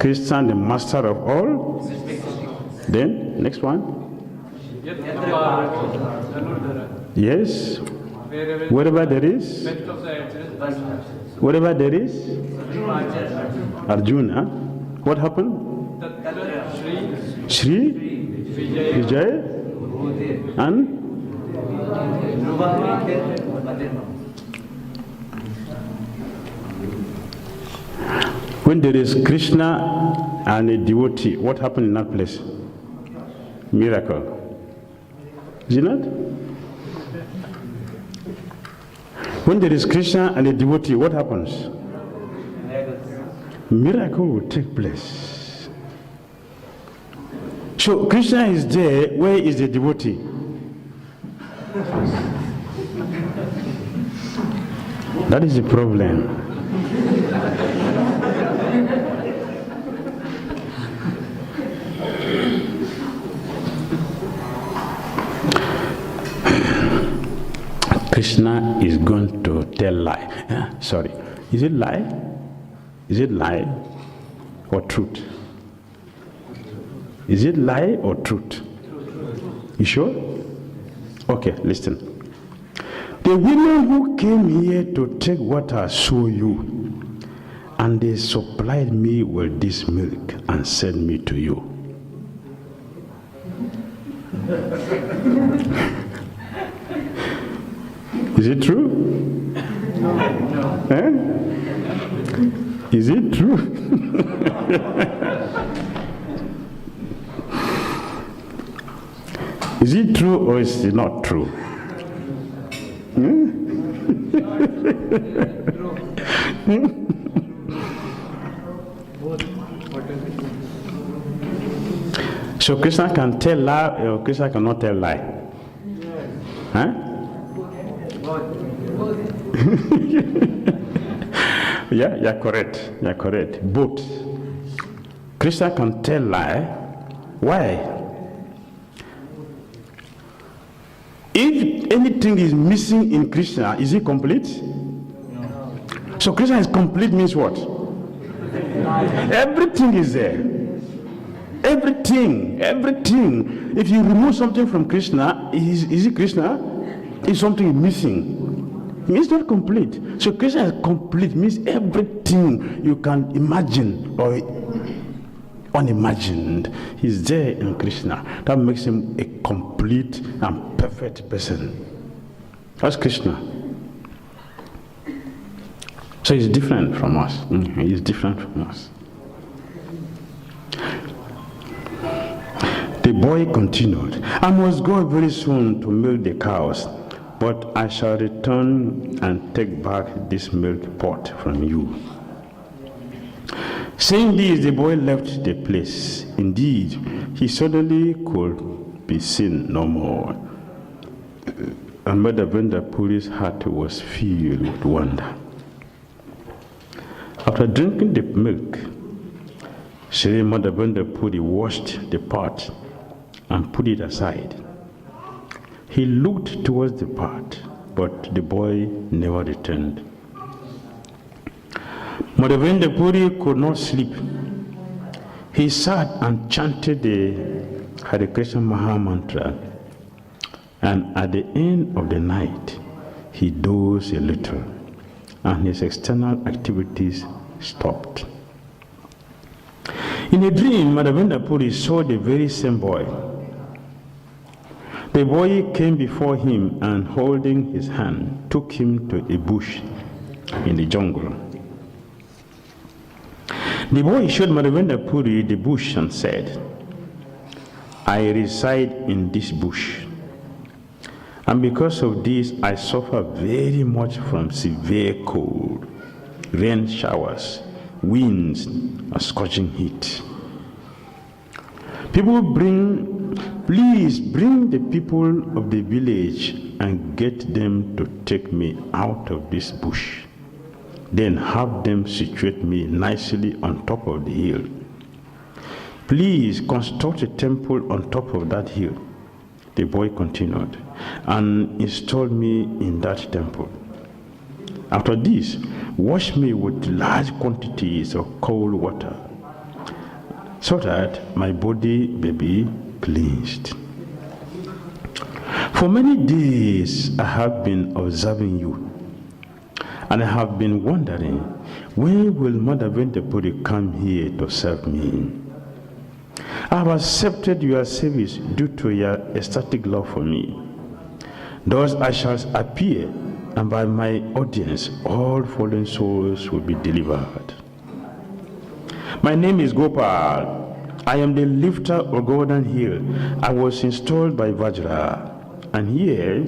Christian, the master of all. Then, next one. Yes. Whatever there is. Whatever there is. Arjuna. What happened? Shri Vijay and when there is Krishna and a devotee, what happened in that place? Miracle. Is it not? When there is Krishna and a devotee, what happens? Miracle will take place. So Krishna is there, where is the devotee? That is the problem. Krishna is going to tell lie. Sorry. Is it lie? Is it lie or truth? Is it lie or truth? You sure? Okay, listen. The women who came here to take what I show you, and they supplied me with this milk and sent me to you. Is it true? No. Is it true? Is it true or is it not true? So Krishna can tell lie or Krishna cannot tell lie? Huh? Yeah, you're correct. You're correct. Both. Krishna can tell lie. Why? If anything is missing in Krishna, is it complete? No. So Krishna is complete means what? Everything is there. Everything. If you remove something from Krishna, is it Krishna? Is something missing? It's not complete. So Krishna is complete means everything you can imagine or unimagined is there in Krishna. That makes him a complete and perfect person. That's Krishna. So he's different from us. He's different from us. The boy continued, I must go very soon to milk the cows, but I shall return and take back this milk pot from you. Saying this, the boy left the place. Indeed, he suddenly could be seen no more. And Madhavendra Puri's heart was filled with wonder. After drinking the milk, Sri Madhavendra Puri washed the pot and put it aside. He looked towards the pot, but the boy never returned. Madhavendra Puri could not sleep. He sat and chanted the Hare Krishna Maha Mantra, and at the end of the night, he dozed a little, and his external activities stopped. In a dream, Madhavendra Puri saw the very same boy. The boy came before him and, holding his hand, took him to a bush in the jungle. The boy showed Madhavendra Puri the bush and said, I reside in this bush, and because of this I suffer very much from severe cold, rain showers, winds, and scorching heat. Please bring the people of the village and get them to take me out of this bush. Then have them situate me nicely on top of the hill. Please construct a temple on top of that hill, the boy continued, and install me in that temple. After this, wash me with large quantities of cold water, so that my body may be cleansed. For many days I have been observing you, and I have been wondering, when will Mother Vendapuri come here to serve me? I have accepted your service due to your ecstatic love for me. Thus I shall appear, and by my audience all fallen souls will be delivered. My name is Gopal. I am the lifter of Golden Hill. I was installed by Vajra, and here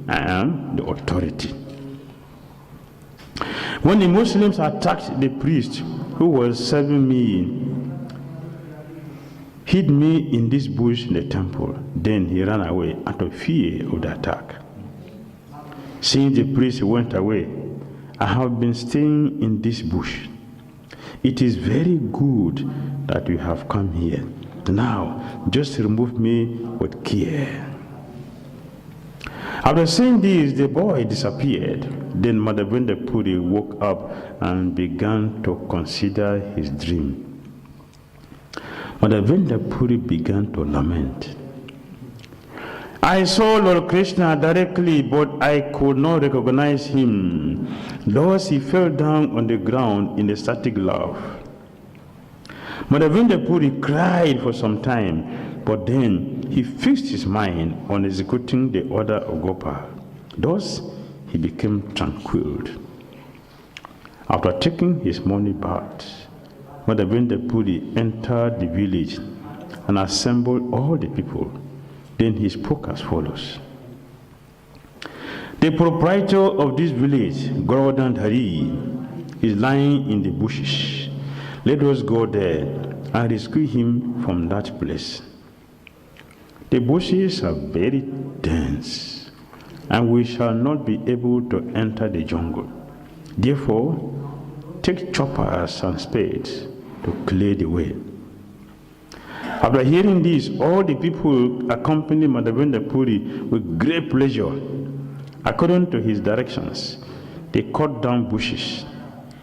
I am the authority. When the Muslims attacked the priest who was serving me, hid me in this bush in the temple. Then he ran away out of fear of the attack. Since the priest went away, I have been staying in this bush. It is very good that you have come here. Now, just remove me with care. After saying this, the boy disappeared. Then Mother Vendapuri woke up and began to consider his dream. Mother Vendapuri began to lament. I saw Lord Krishna directly, but I could not recognize him. Thus he fell down on the ground in ecstatic love. Mother Vendapuri cried for some time, but then he fixed his mind on executing the order of Gopal. Thus he became tranquil. After taking his morning bath, Mother Vendapuri entered the village and assembled all the people. Then he spoke as follows. The proprietor of this village, Govardhan Hari, is lying in the bushes. Let us go there and rescue him from that place. The bushes are very dense, and we shall not be able to enter the jungle. Therefore, take choppers and spades to clear the way. After hearing this, all the people accompanied Mother Vendapuri with great pleasure. According to his directions, they cut down bushes,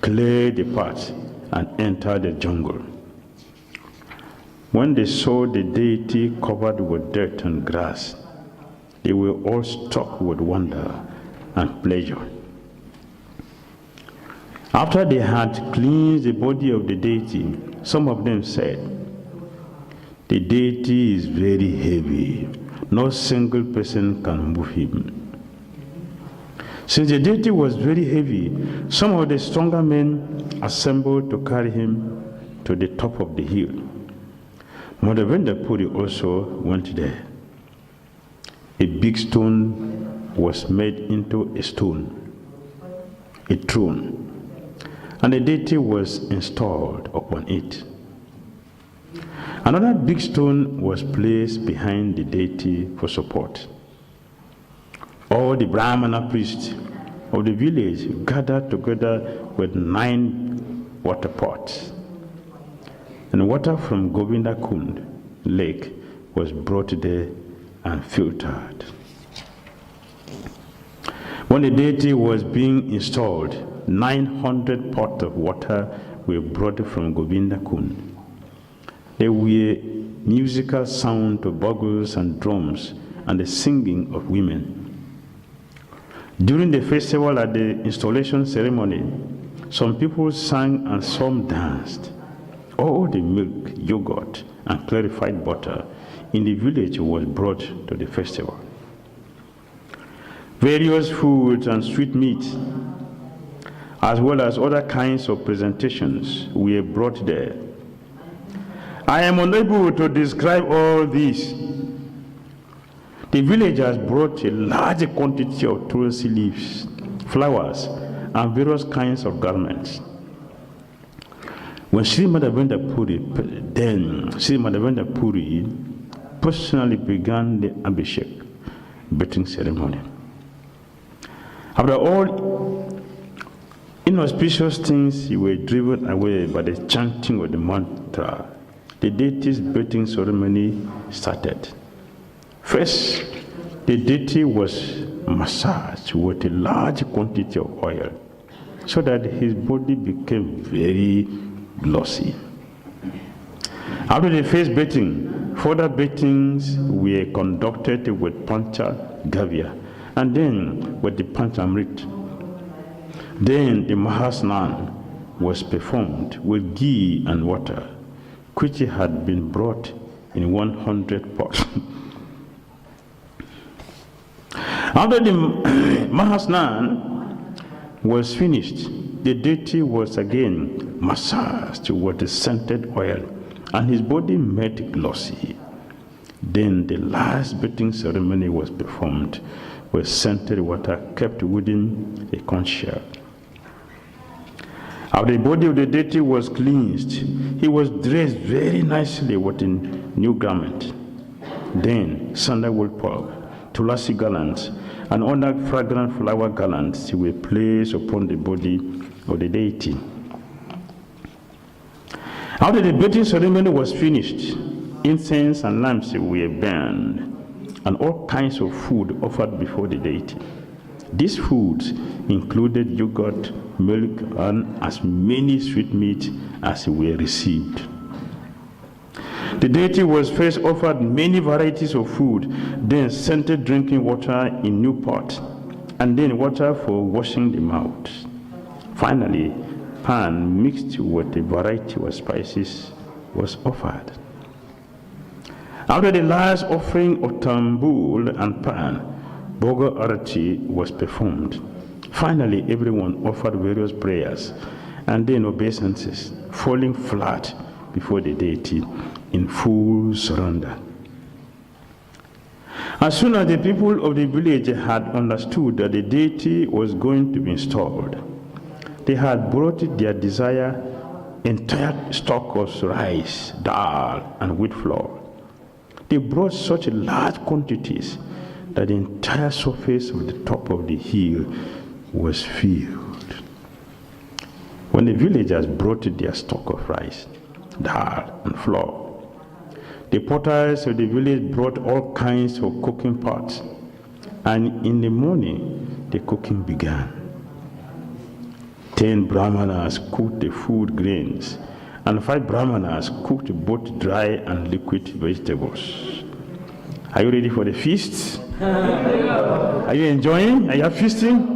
cleared the path, and entered the jungle. When they saw the deity covered with dirt and grass, they were all struck with wonder and pleasure. After they had cleansed the body of the deity, some of them said, "The deity is very heavy. No single person can move him." Since the deity was very heavy, some of the stronger men assembled to carry him to the top of the hill. Mother Vendapuri also went there. A big stone was made into a throne, and the deity was installed upon it. Another big stone was placed behind the deity for support. All the Brahmana priests of the village gathered together with 9 water pots, and water from Govinda Kund lake was brought there and filtered. When the deity was being installed, 900 pots of water were brought from Govinda Kund. There were musical sound of bugles and drums and the singing of women. During the festival at the installation ceremony, some people sang and some danced. All the milk, yogurt, and clarified butter in the village was brought to the festival. Various foods and sweet meats, as well as other kinds of presentations, were brought there. I am unable to describe all this. The villagers brought a large quantity of tulsi leaves, flowers, and various kinds of garments. When Sri Mother Vendapuri personally began the Abhishek bathing ceremony. After all Inauspicious things were driven away by the chanting of the mantra. The deity's bathing ceremony started. First, the deity was massaged with a large quantity of oil so that his body became very glossy. After the first bathing, further bathings were conducted with Pancha Gavya and then with the Panchamrit. Then the Mahasnan was performed with ghee and water, which had been brought in 100 pots. After the Mahasnan was finished, the deity was again massaged with the scented oil, and his body made glossy. Then the last bathing ceremony was performed with scented water kept within a conch shell. After the body of the deity was cleansed, he was dressed very nicely with a new garment. Then sandalwood pulp, tulasi garlands, and other fragrant flower garlands were placed upon the body of the deity. After the bathing ceremony was finished, incense and lamps were burned, and all kinds of food offered before the deity. These foods included yogurt, milk, and as many sweetmeats as were received. The deity was first offered many varieties of food, then scented drinking water in new pots, and then water for washing the mouth. Finally, pan mixed with a variety of spices was offered. After the last offering of tambul and pan, Bhoga Arati was performed. Finally, everyone offered various prayers and then obeisances, falling flat before the deity in full surrender. As soon as the people of the village had understood that the deity was going to be installed, they had brought their desired entire stock of rice, dal, and wheat flour. They brought such large quantities that the entire surface of the top of the hill was filled. When the villagers brought their stock of rice, dal, and flour, the potters of the village brought all kinds of cooking pots, and in the morning the cooking began. 10 brahmanas cooked the food grains, and 5 brahmanas cooked both dry and liquid vegetables. Are you ready for the feast? Are you enjoying? Are you feasting?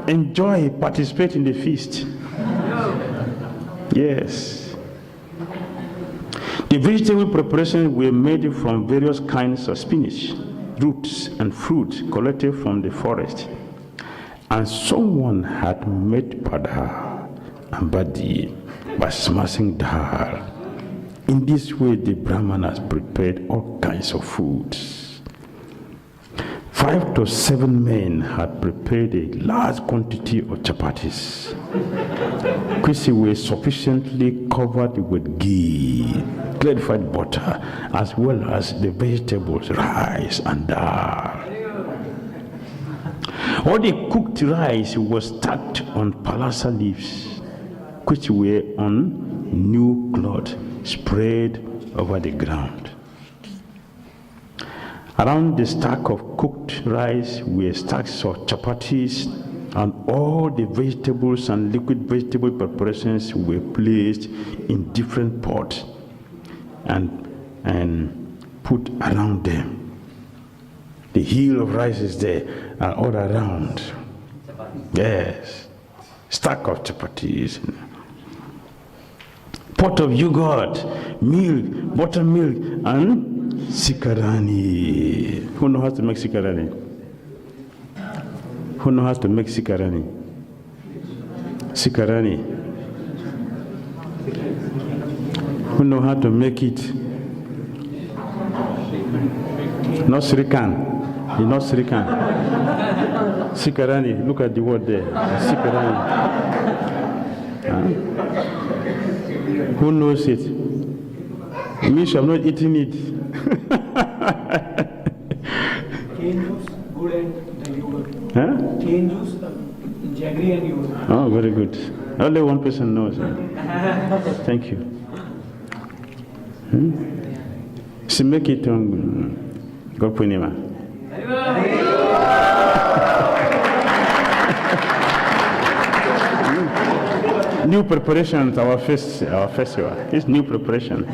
Enjoy, participate in the feast. Yes. The vegetable preparations were made from various kinds of spinach, roots, and fruit collected from the forest. And someone had made padha and badi by smashing dal. In this way, the brahmanas prepared all kinds of foods. 5 to 7 men had prepared a large quantity of chapatis, which were sufficiently covered with ghee, clarified butter, as well as the vegetables, rice, and dal. All the cooked rice was stacked on palasa leaves, which were on new cloth spread over the ground. Around the stack of cooked rice were stacks of chapatis, and all the vegetables and liquid vegetable preparations were placed in different pots and put around them. The hill of rice is there and all around. Yes, stack of chapatis, pot of yogurt, milk, buttermilk, and sikarani. Who knows how to make sikarani? Who knows how to make sikarani? Sikarani. Who knows how to make it? Not srikan. It's not srikan. Sikarani. Look at the word there. Sikarani. Huh? Who knows it? It means I'm not eating it. Huh? Cane juice, jaggery and you. Oh, very good. Only one person knows. Thank you. Simeki tong Gopunima. New preparation to our festival. It's new preparation.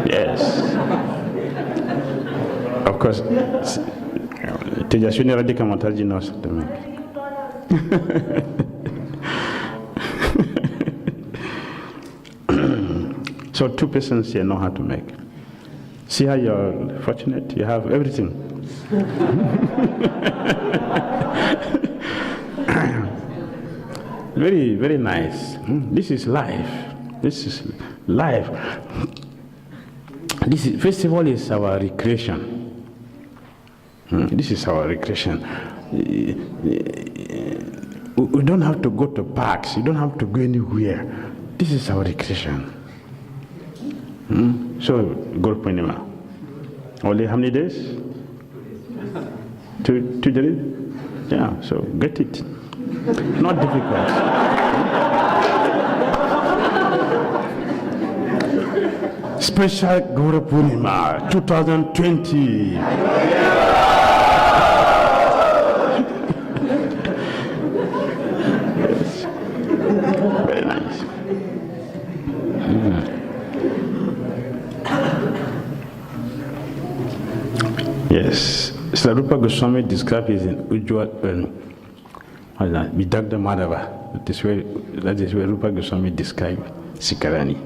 Yes. Of course, Tejaswini Radhika Mataji knows to make. So 2 persons here know how to make. See how you're fortunate? You have everything. Very, very nice. This is life. This is life. Festival is our recreation. This is our recreation. We don't have to go to parks. You don't have to go anywhere. This is our recreation. So, Guru Purnima. Only how many days? 2 days? Yeah, so get it. Not difficult. Special Guru Purnima 2020. Yes. Very nice. Yes. Sri Rupa Goswami described his in Ujjwal Vidagdha Madhava. That is where Rupa Goswami described Sikarani.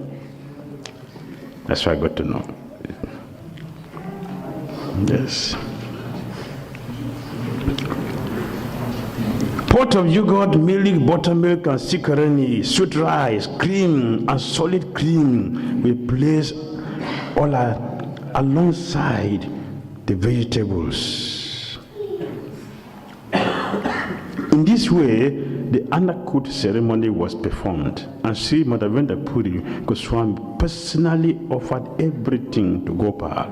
That's what I got to know. Yes. Pot of yogurt, milk, buttermilk, and Sikarani, sweet rice, cream, and solid cream we place all alongside the vegetables. In this way, the Annakut ceremony was performed, and Sri Madhavendra Puri Goswami personally offered everything to Gopal.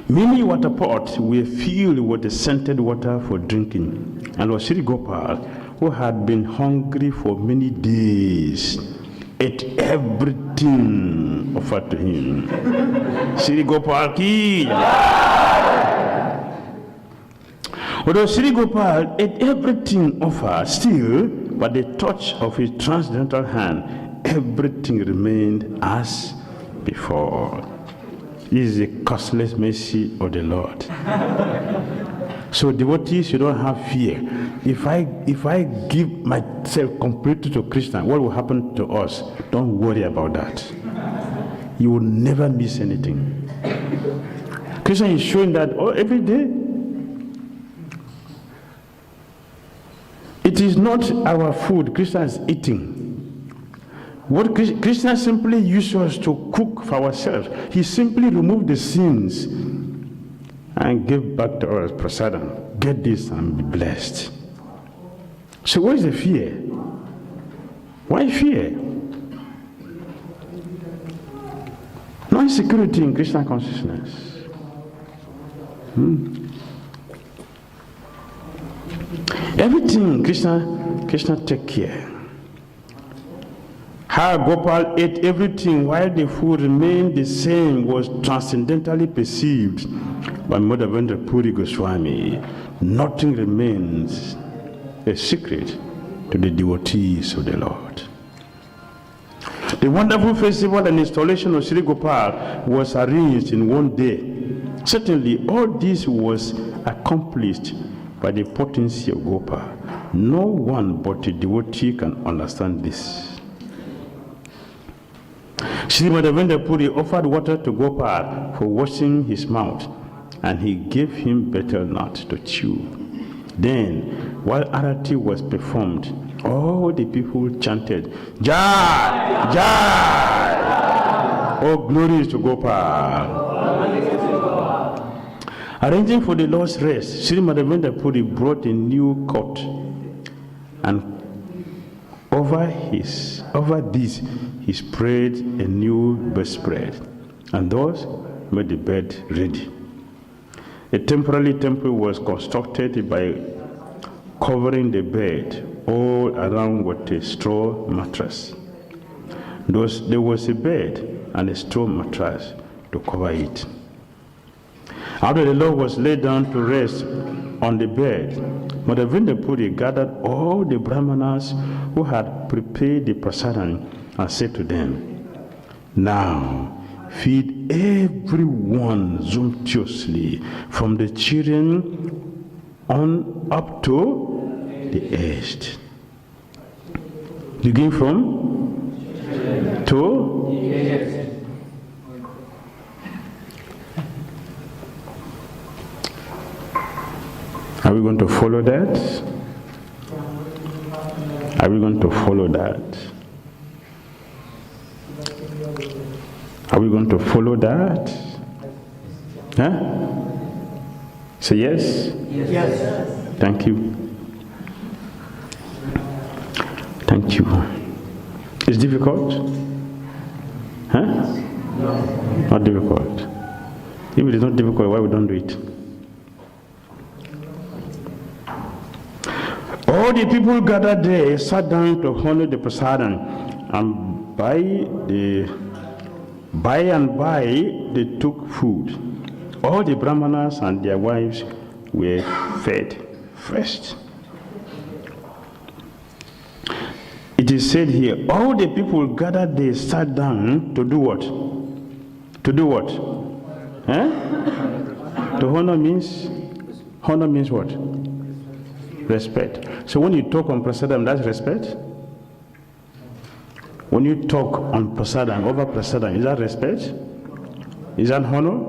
Many water pots were filled with the scented water for drinking, and Lord Sri Gopal, who had been hungry for many days, ate everything offered to him. Sri Gopal ki. Although Sri Gopal ate everything offered, still, by the touch of his transcendental hand, everything remained as before. This is the costless mercy of the Lord. So devotees, you don't have fear. If I give myself completely to Krishna, what will happen to us? Don't worry about that. You will never miss anything. Krishna is showing that every day. It is not our food Krishna is eating. What Krishna simply uses us to cook for ourselves. He simply removed the sins and gave back to us prasadam. Get this and be blessed. So what is the fear? Why fear? No insecurity in Krishna consciousness. Everything Krishna take care. How Gopal ate everything while the food remained the same was transcendentally perceived by Madhavendra Puri Goswami. Nothing remains a secret to the devotees of the Lord. The wonderful festival and installation of Sri Gopal was arranged in one day. Certainly all this was accomplished by the potency of Gopal. No one but a devotee can understand this. Sri Madhavendra Puri offered water to Gopal for washing his mouth, and he gave him betel nut to chew. Then, while Arati was performed, all the people chanted, Jai! Jai! All glories to Gopal. Arranging for the Lord's rest, Sri Madhavendra Puri brought a new cot, and over this he spread a new bedspread, and thus made the bed ready. A temporary temple was constructed by covering the bed all around with a straw mattress. There was a bed and a straw mattress to cover it. After the Lord was laid down to rest on the bed, Mother Vrinda Puri gathered all the Brahmanas who had prepared the prasadam and said to them, "Now feed everyone sumptuously, from the children on up to the aged." Begin from to Are we going to follow that? Are we going to follow that? Are we going to follow that? Huh? Say yes? Yes. Thank you. Thank you. It's difficult? Huh? No. Not difficult. If it is not difficult, why we don't do it? All the people gathered there sat down to honor the prasadam, and by and by they took food. All the Brahmanas and their wives were fed first. It is said here, all the people gathered there sat down to do what? To do what? To honor means what? Respect. So when you talk on prasadam, that's respect? When you talk on prasadam, over prasadam, is that respect? Is that honor?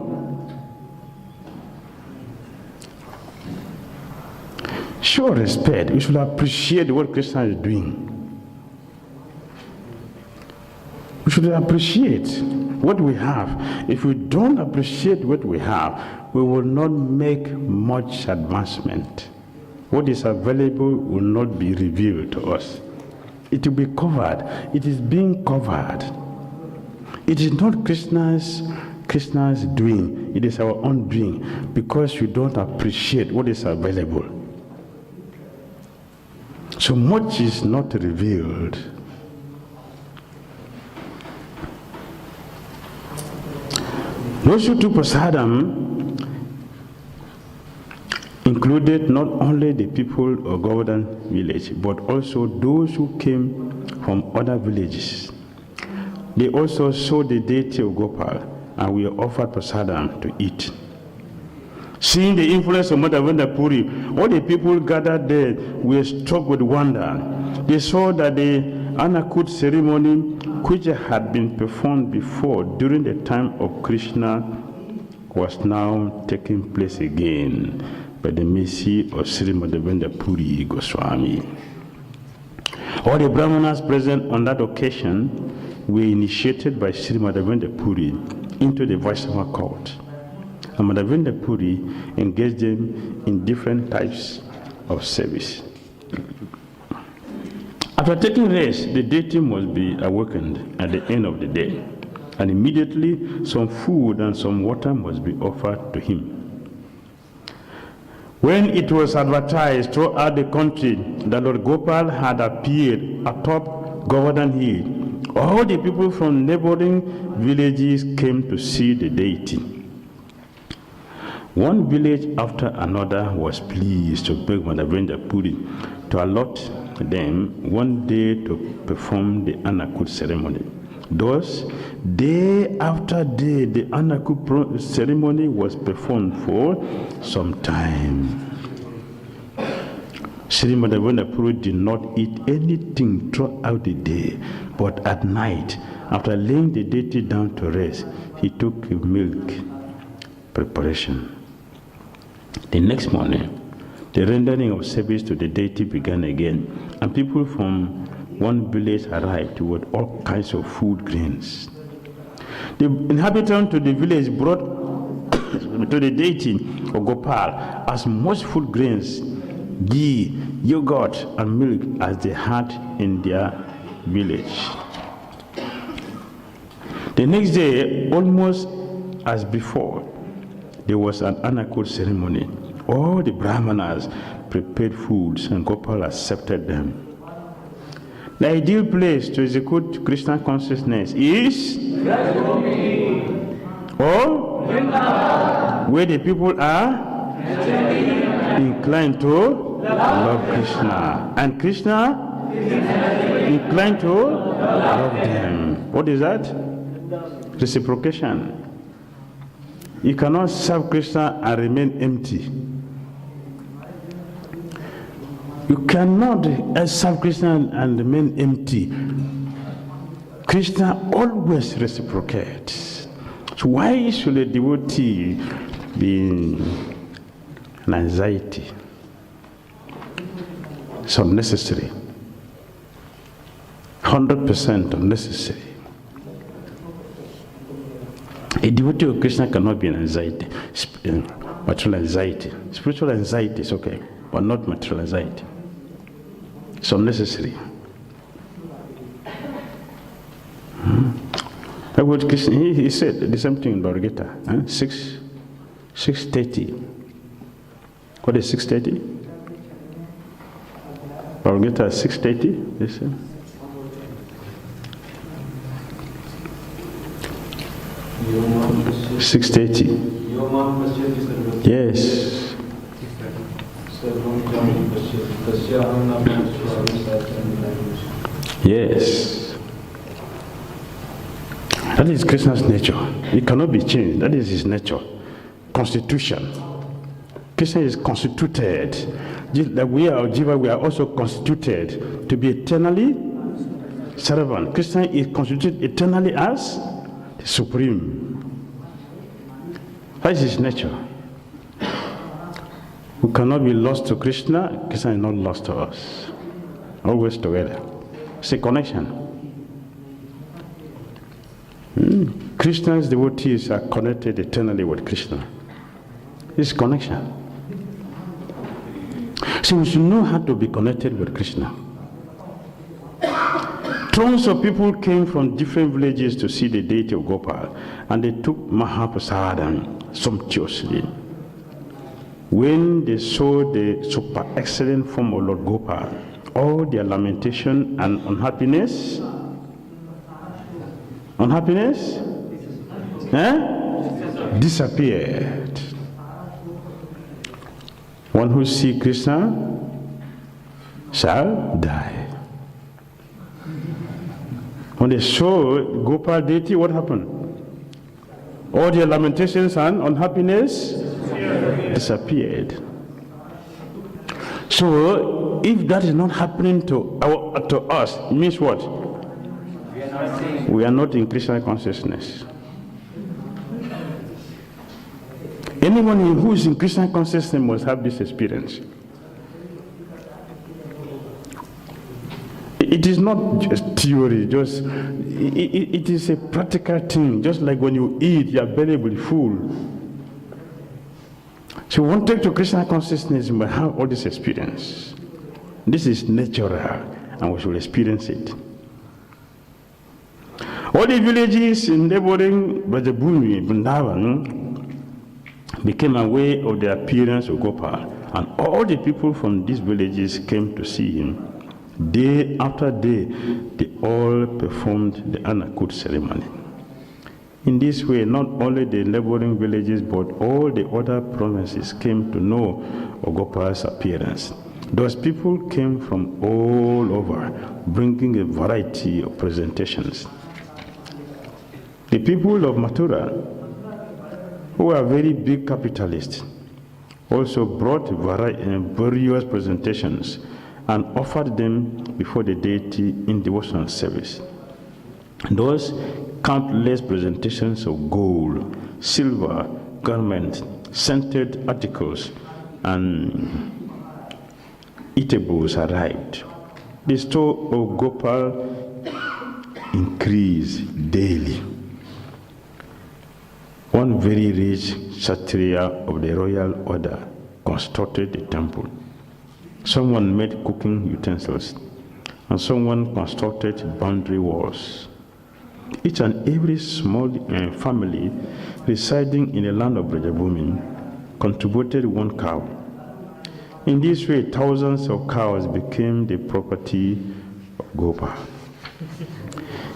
Show respect. We should appreciate what Krishna is doing. We should appreciate what we have. If we don't appreciate what we have, we will not make much advancement. What is available will not be revealed to us. It will be covered. It is being covered. It is not Krishna's doing. It is our own doing, because you don't appreciate what is available. So much is not revealed. Those who took prasadam included not only the people of Govardhan village, but also those who came from other villages. They also saw the deity of Gopal and were offered prasadam to eat. Seeing the influence of Mother Vrinda Puri, all the people gathered there were struck with wonder. They saw that the Annakut ceremony, which had been performed before during the time of Krishna, was now taking place again by the mercy of Sri Mother Vrinda Puri Goswami. All the Brahmanas present on that occasion were initiated by Sri Mother Vrinda Puri into the Vaishnava cult. And Mother Vrinda Puri engaged them in different types of service. After taking rest, the deity must be awakened at the end of the day, and immediately some food and some water must be offered to him. When it was advertised throughout the country that Lord Gopal had appeared atop Govardhan Hill, all the people from neighboring villages came to see the deity. One village after another was pleased to beg Mother Vrinda Puri to allot them one day to perform the Annakut ceremony. Thus, day after day, the Annakut ceremony was performed for some time. Sri Mother Vrinda Puri did not eat anything throughout the day, but at night, after laying the deity down to rest, he took a milk preparation. The next morning, the rendering of service to the deity began again, and people from one village arrived with all kinds of food grains. The inhabitants of the village brought to the deity of Gopal as much food grains, ghee, yogurt, and milk as they had in their village. The next day, almost as before, the there was an Anakut ceremony. All the Brahmanas prepared foods and Gopal accepted them. The ideal place to execute Krishna consciousness is where the people are inclined to love Krishna, and Krishna inclined to love them. What is that? Reciprocation. You cannot serve Krishna and remain empty. You cannot serve Krishna and remain empty. Krishna always reciprocates. So why should a devotee be in an anxiety? It's unnecessary. 100% unnecessary. A devotee of Krishna cannot be in anxiety, material anxiety. Spiritual anxiety is okay, but not material anxiety. It's unnecessary. He said the same thing in Bhagavad Gita, 6:30. What is 6:30? Bhagavad Gita 6:30, they say. Yes. Yes. That is Krishna's nature. It cannot be changed. That is his nature. Constitution. Krishna is constituted. Like we are Jiva, we are also constituted to be eternally servant. Krishna is constituted eternally as the supreme. That is his nature. We cannot be lost to Krishna. Krishna is not lost to us. Always together. It's a connection. Krishna's devotees are connected eternally with Krishna. It's connection. So we should know how to be connected with Krishna. Throngs of people came from different villages to see the deity of Gopal, and they took Mahaprasadam sumptuously. When they saw the super excellent form of Lord Gopal, all their lamentation and unhappiness disappeared. One who sees Krishna shall die. When they saw Gopal deity, what happened? All their lamentations and unhappiness disappeared. So, if that is not happening to us, it means what? We are not in Krishna consciousness. Anyone who is in Krishna consciousness must have this experience. It is not just theory, it is a practical thing. Just like when you eat, your belly will be full. So one take to Krishna consciousness must have all this experience. This is natural, and we should experience it. All the villages in neighboring Brajabhumi, Vrindavan, became aware of the appearance of Gopal, and all the people from these villages came to see him. Day after day, they all performed the Anakut ceremony. In this way, not only the neighboring villages, but all the other provinces came to know of Gopal's appearance. Those people came from all over, bringing a variety of presentations. The people of Mathura, who are very big capitalists, also brought various presentations and offered them before the deity in devotional service. Those countless presentations of gold, silver, garments, scented articles, and eatables arrived. The store of Gopal increased daily. One very rich Kshatriya of the royal order constructed the temple. Someone made cooking utensils, and someone constructed boundary walls. Each and every small family residing in the land of Brajabumi contributed one cow. In this way, thousands of cows became the property of Gopal.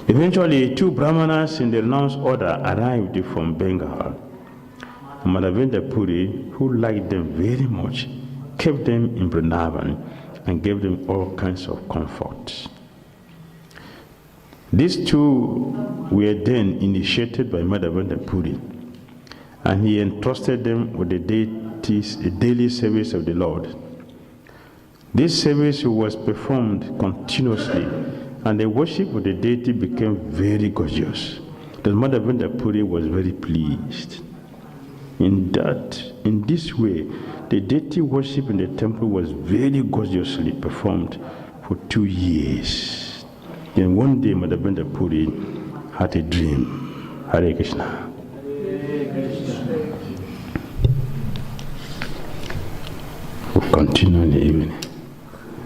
Eventually, 2 brahmanas in the renowned order arrived from Bengal. Madhavendra Puri, who liked them very much, kept them in Vrindavan and gave them all kinds of comfort. These 2 were then initiated by Madhavendra Puri, and he entrusted them with the daily service of the Lord. This service was performed continuously, and the worship of the deity became very gorgeous. The Madhavendra Puri was very pleased. In this way, the deity worship in the temple was very gorgeously performed for 2 years. Then one day, Madhavendra Puri had a dream. Hare Krishna. We'll continue in the evening.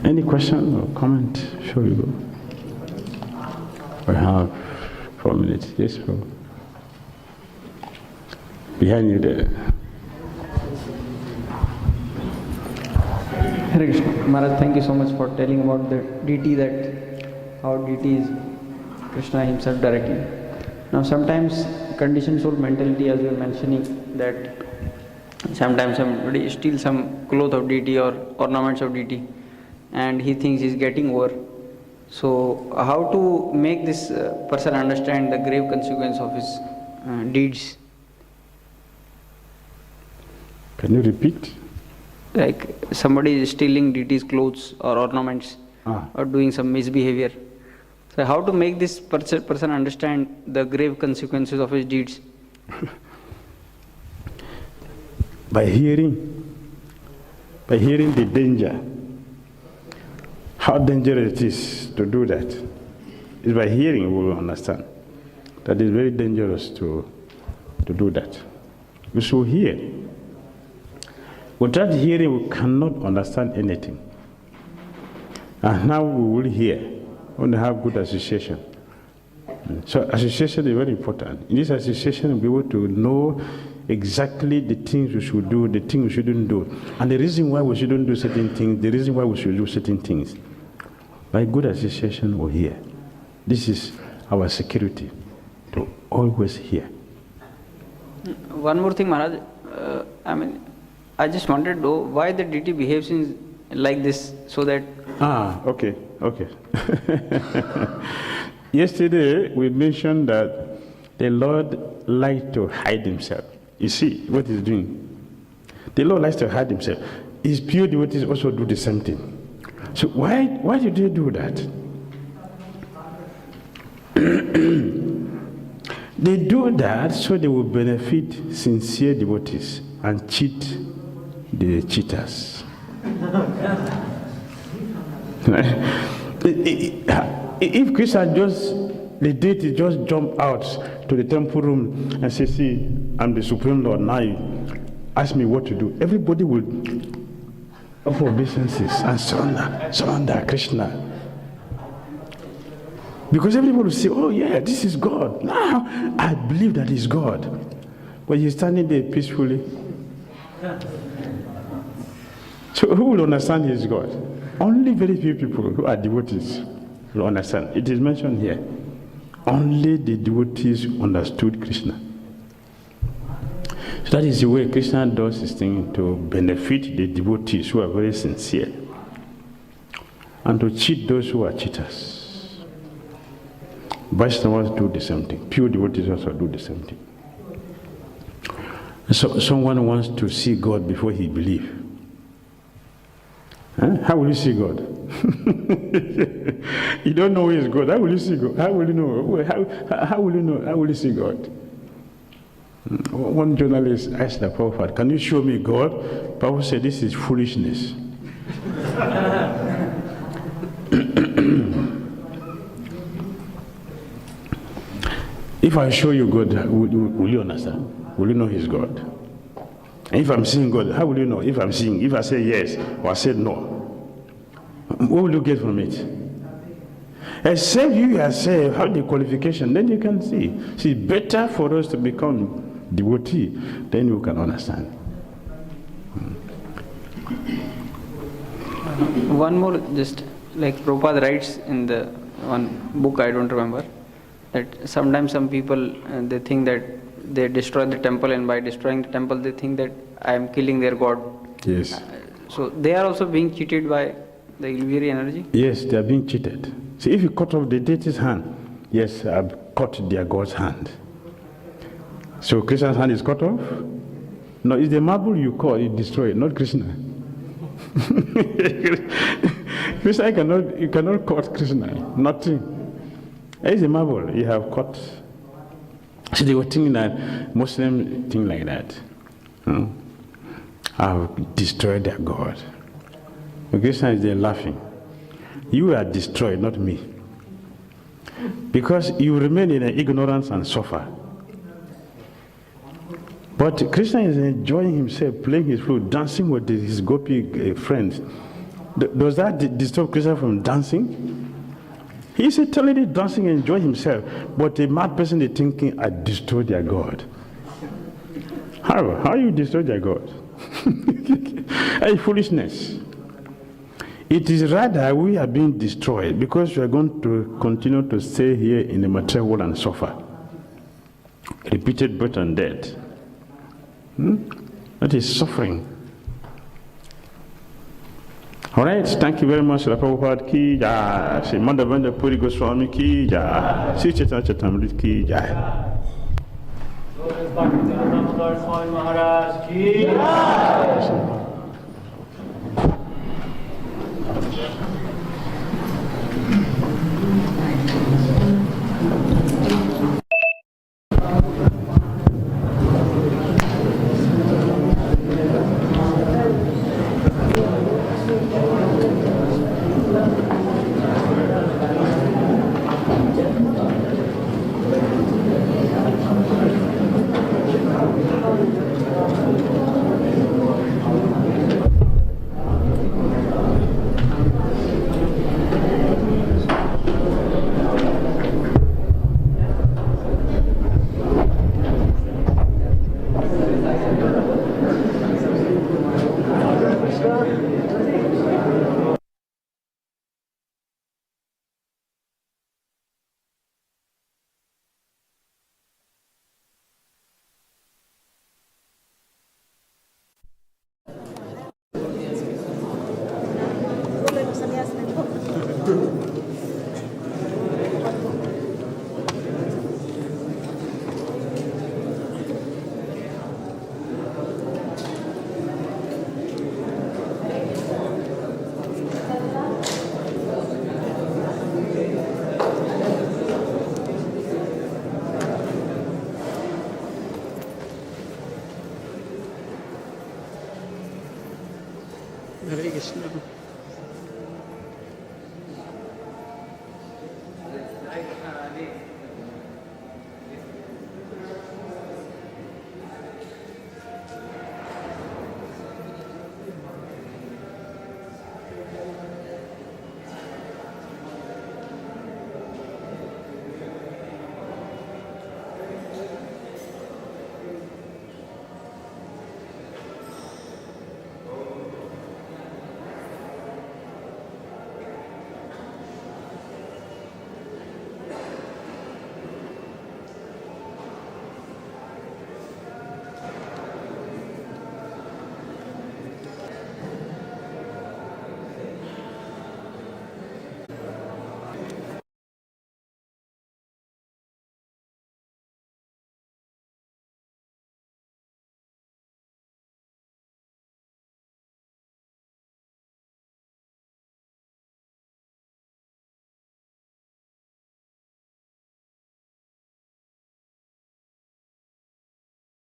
Any question or comment? Sure you go. We have 4 minutes. Yes, bro. Behind you there. Hare Krishna. Maharaj, thank you so much for telling about the deity, that how deity is Krishna himself directly. Now sometimes conditioned soul mentality, as you were mentioning, that sometimes somebody steals some cloth of deity or ornaments of deity and he thinks he's getting over. So how to make this person understand the grave consequence of his deeds? Can you repeat? Like somebody is stealing deity's clothes or ornaments or doing some misbehavior. So how to make this person understand the grave consequences of his deeds? By hearing the danger, how dangerous it is to do that. It's by hearing we will understand that it's very dangerous to do that. We should hear. Without hearing, we cannot understand anything. And now we will hear. We want to have good association. So association is very important. In this association, we'll be able to know exactly the things we should do, the things we shouldn't do, and the reason why we shouldn't do certain things, the reason why we should do certain things. By good association, we'll hear. This is our security, to always hear. One more thing, Maharaj. I just wanted to know why the deity behaves like this, so that... Okay. Yesterday, we mentioned that the Lord likes to hide himself. You see what he's doing? The Lord likes to hide himself. His pure devotees also do the same thing. So why did they do that? They do that so they will benefit sincere devotees and cheat the cheaters. If Krishna the deity just jump out to the temple room and say, see, I'm the Supreme Lord, now you ask me what to do, everybody will offer obeisances and surrender Krishna. Because everybody will say, oh yeah, this is God. Now I believe that he's God. But he's standing there peacefully. So who will understand he is God? Only very few people who are devotees will understand. It is mentioned here. Only the devotees understood Krishna. So that is the way Krishna does his thing, to benefit the devotees who are very sincere and to cheat those who are cheaters. Vaishnavas do the same thing. Pure devotees also do the same thing. So someone wants to see God before he believes. How will you see God? You don't know who is God. How will you see God? How will you know? How will you know? How will you see God? One journalist asked the Prophet, can you show me God? Prophet said, this is foolishness. If I show you God, will you understand? Will you know he's God? And if I'm seeing God, how will you know? If I'm seeing, if I say yes or I say no, what will you get from it? Except you yourself have the qualification, then you can see. See, better for us to become devotee, then you can understand. One more, just like Prabhupada writes in the one book, I don't remember, that sometimes some people they think that they destroy the temple, and by destroying the temple they think that I am killing their god. Yes. So they are also being cheated by the illusory energy? Yes, they are being cheated. See, if you cut off the deity's hand, yes, I've cut their God's hand. So Krishna's hand is cut off? No, it's the marble you cut, you destroy it, not Krishna. Krishna, you cannot cut Krishna, nothing. It's a marble you have cut. So they were thinking that Muslim think like that. I've destroyed their God. But Krishna is there laughing. You are destroyed, not me. Because you remain in ignorance and suffer. But Krishna is enjoying himself, playing his flute, dancing with his gopi friends. Does that disturb Krishna from dancing? He's eternally dancing and enjoying himself. But a mad person is thinking, I destroyed their God. How you destroy their God? A foolishness. It is rather we are being destroyed because we are going to continue to stay here in the material world and suffer. Repeated birth and death. That is suffering. All right, thank you very much. Prabhupada ki jai. Shri Madhavendra Puri Goswami ki jai. Shri Chaitanya Charitamrita ki jai. Swami Maharaj ki jai. Hare Krishna.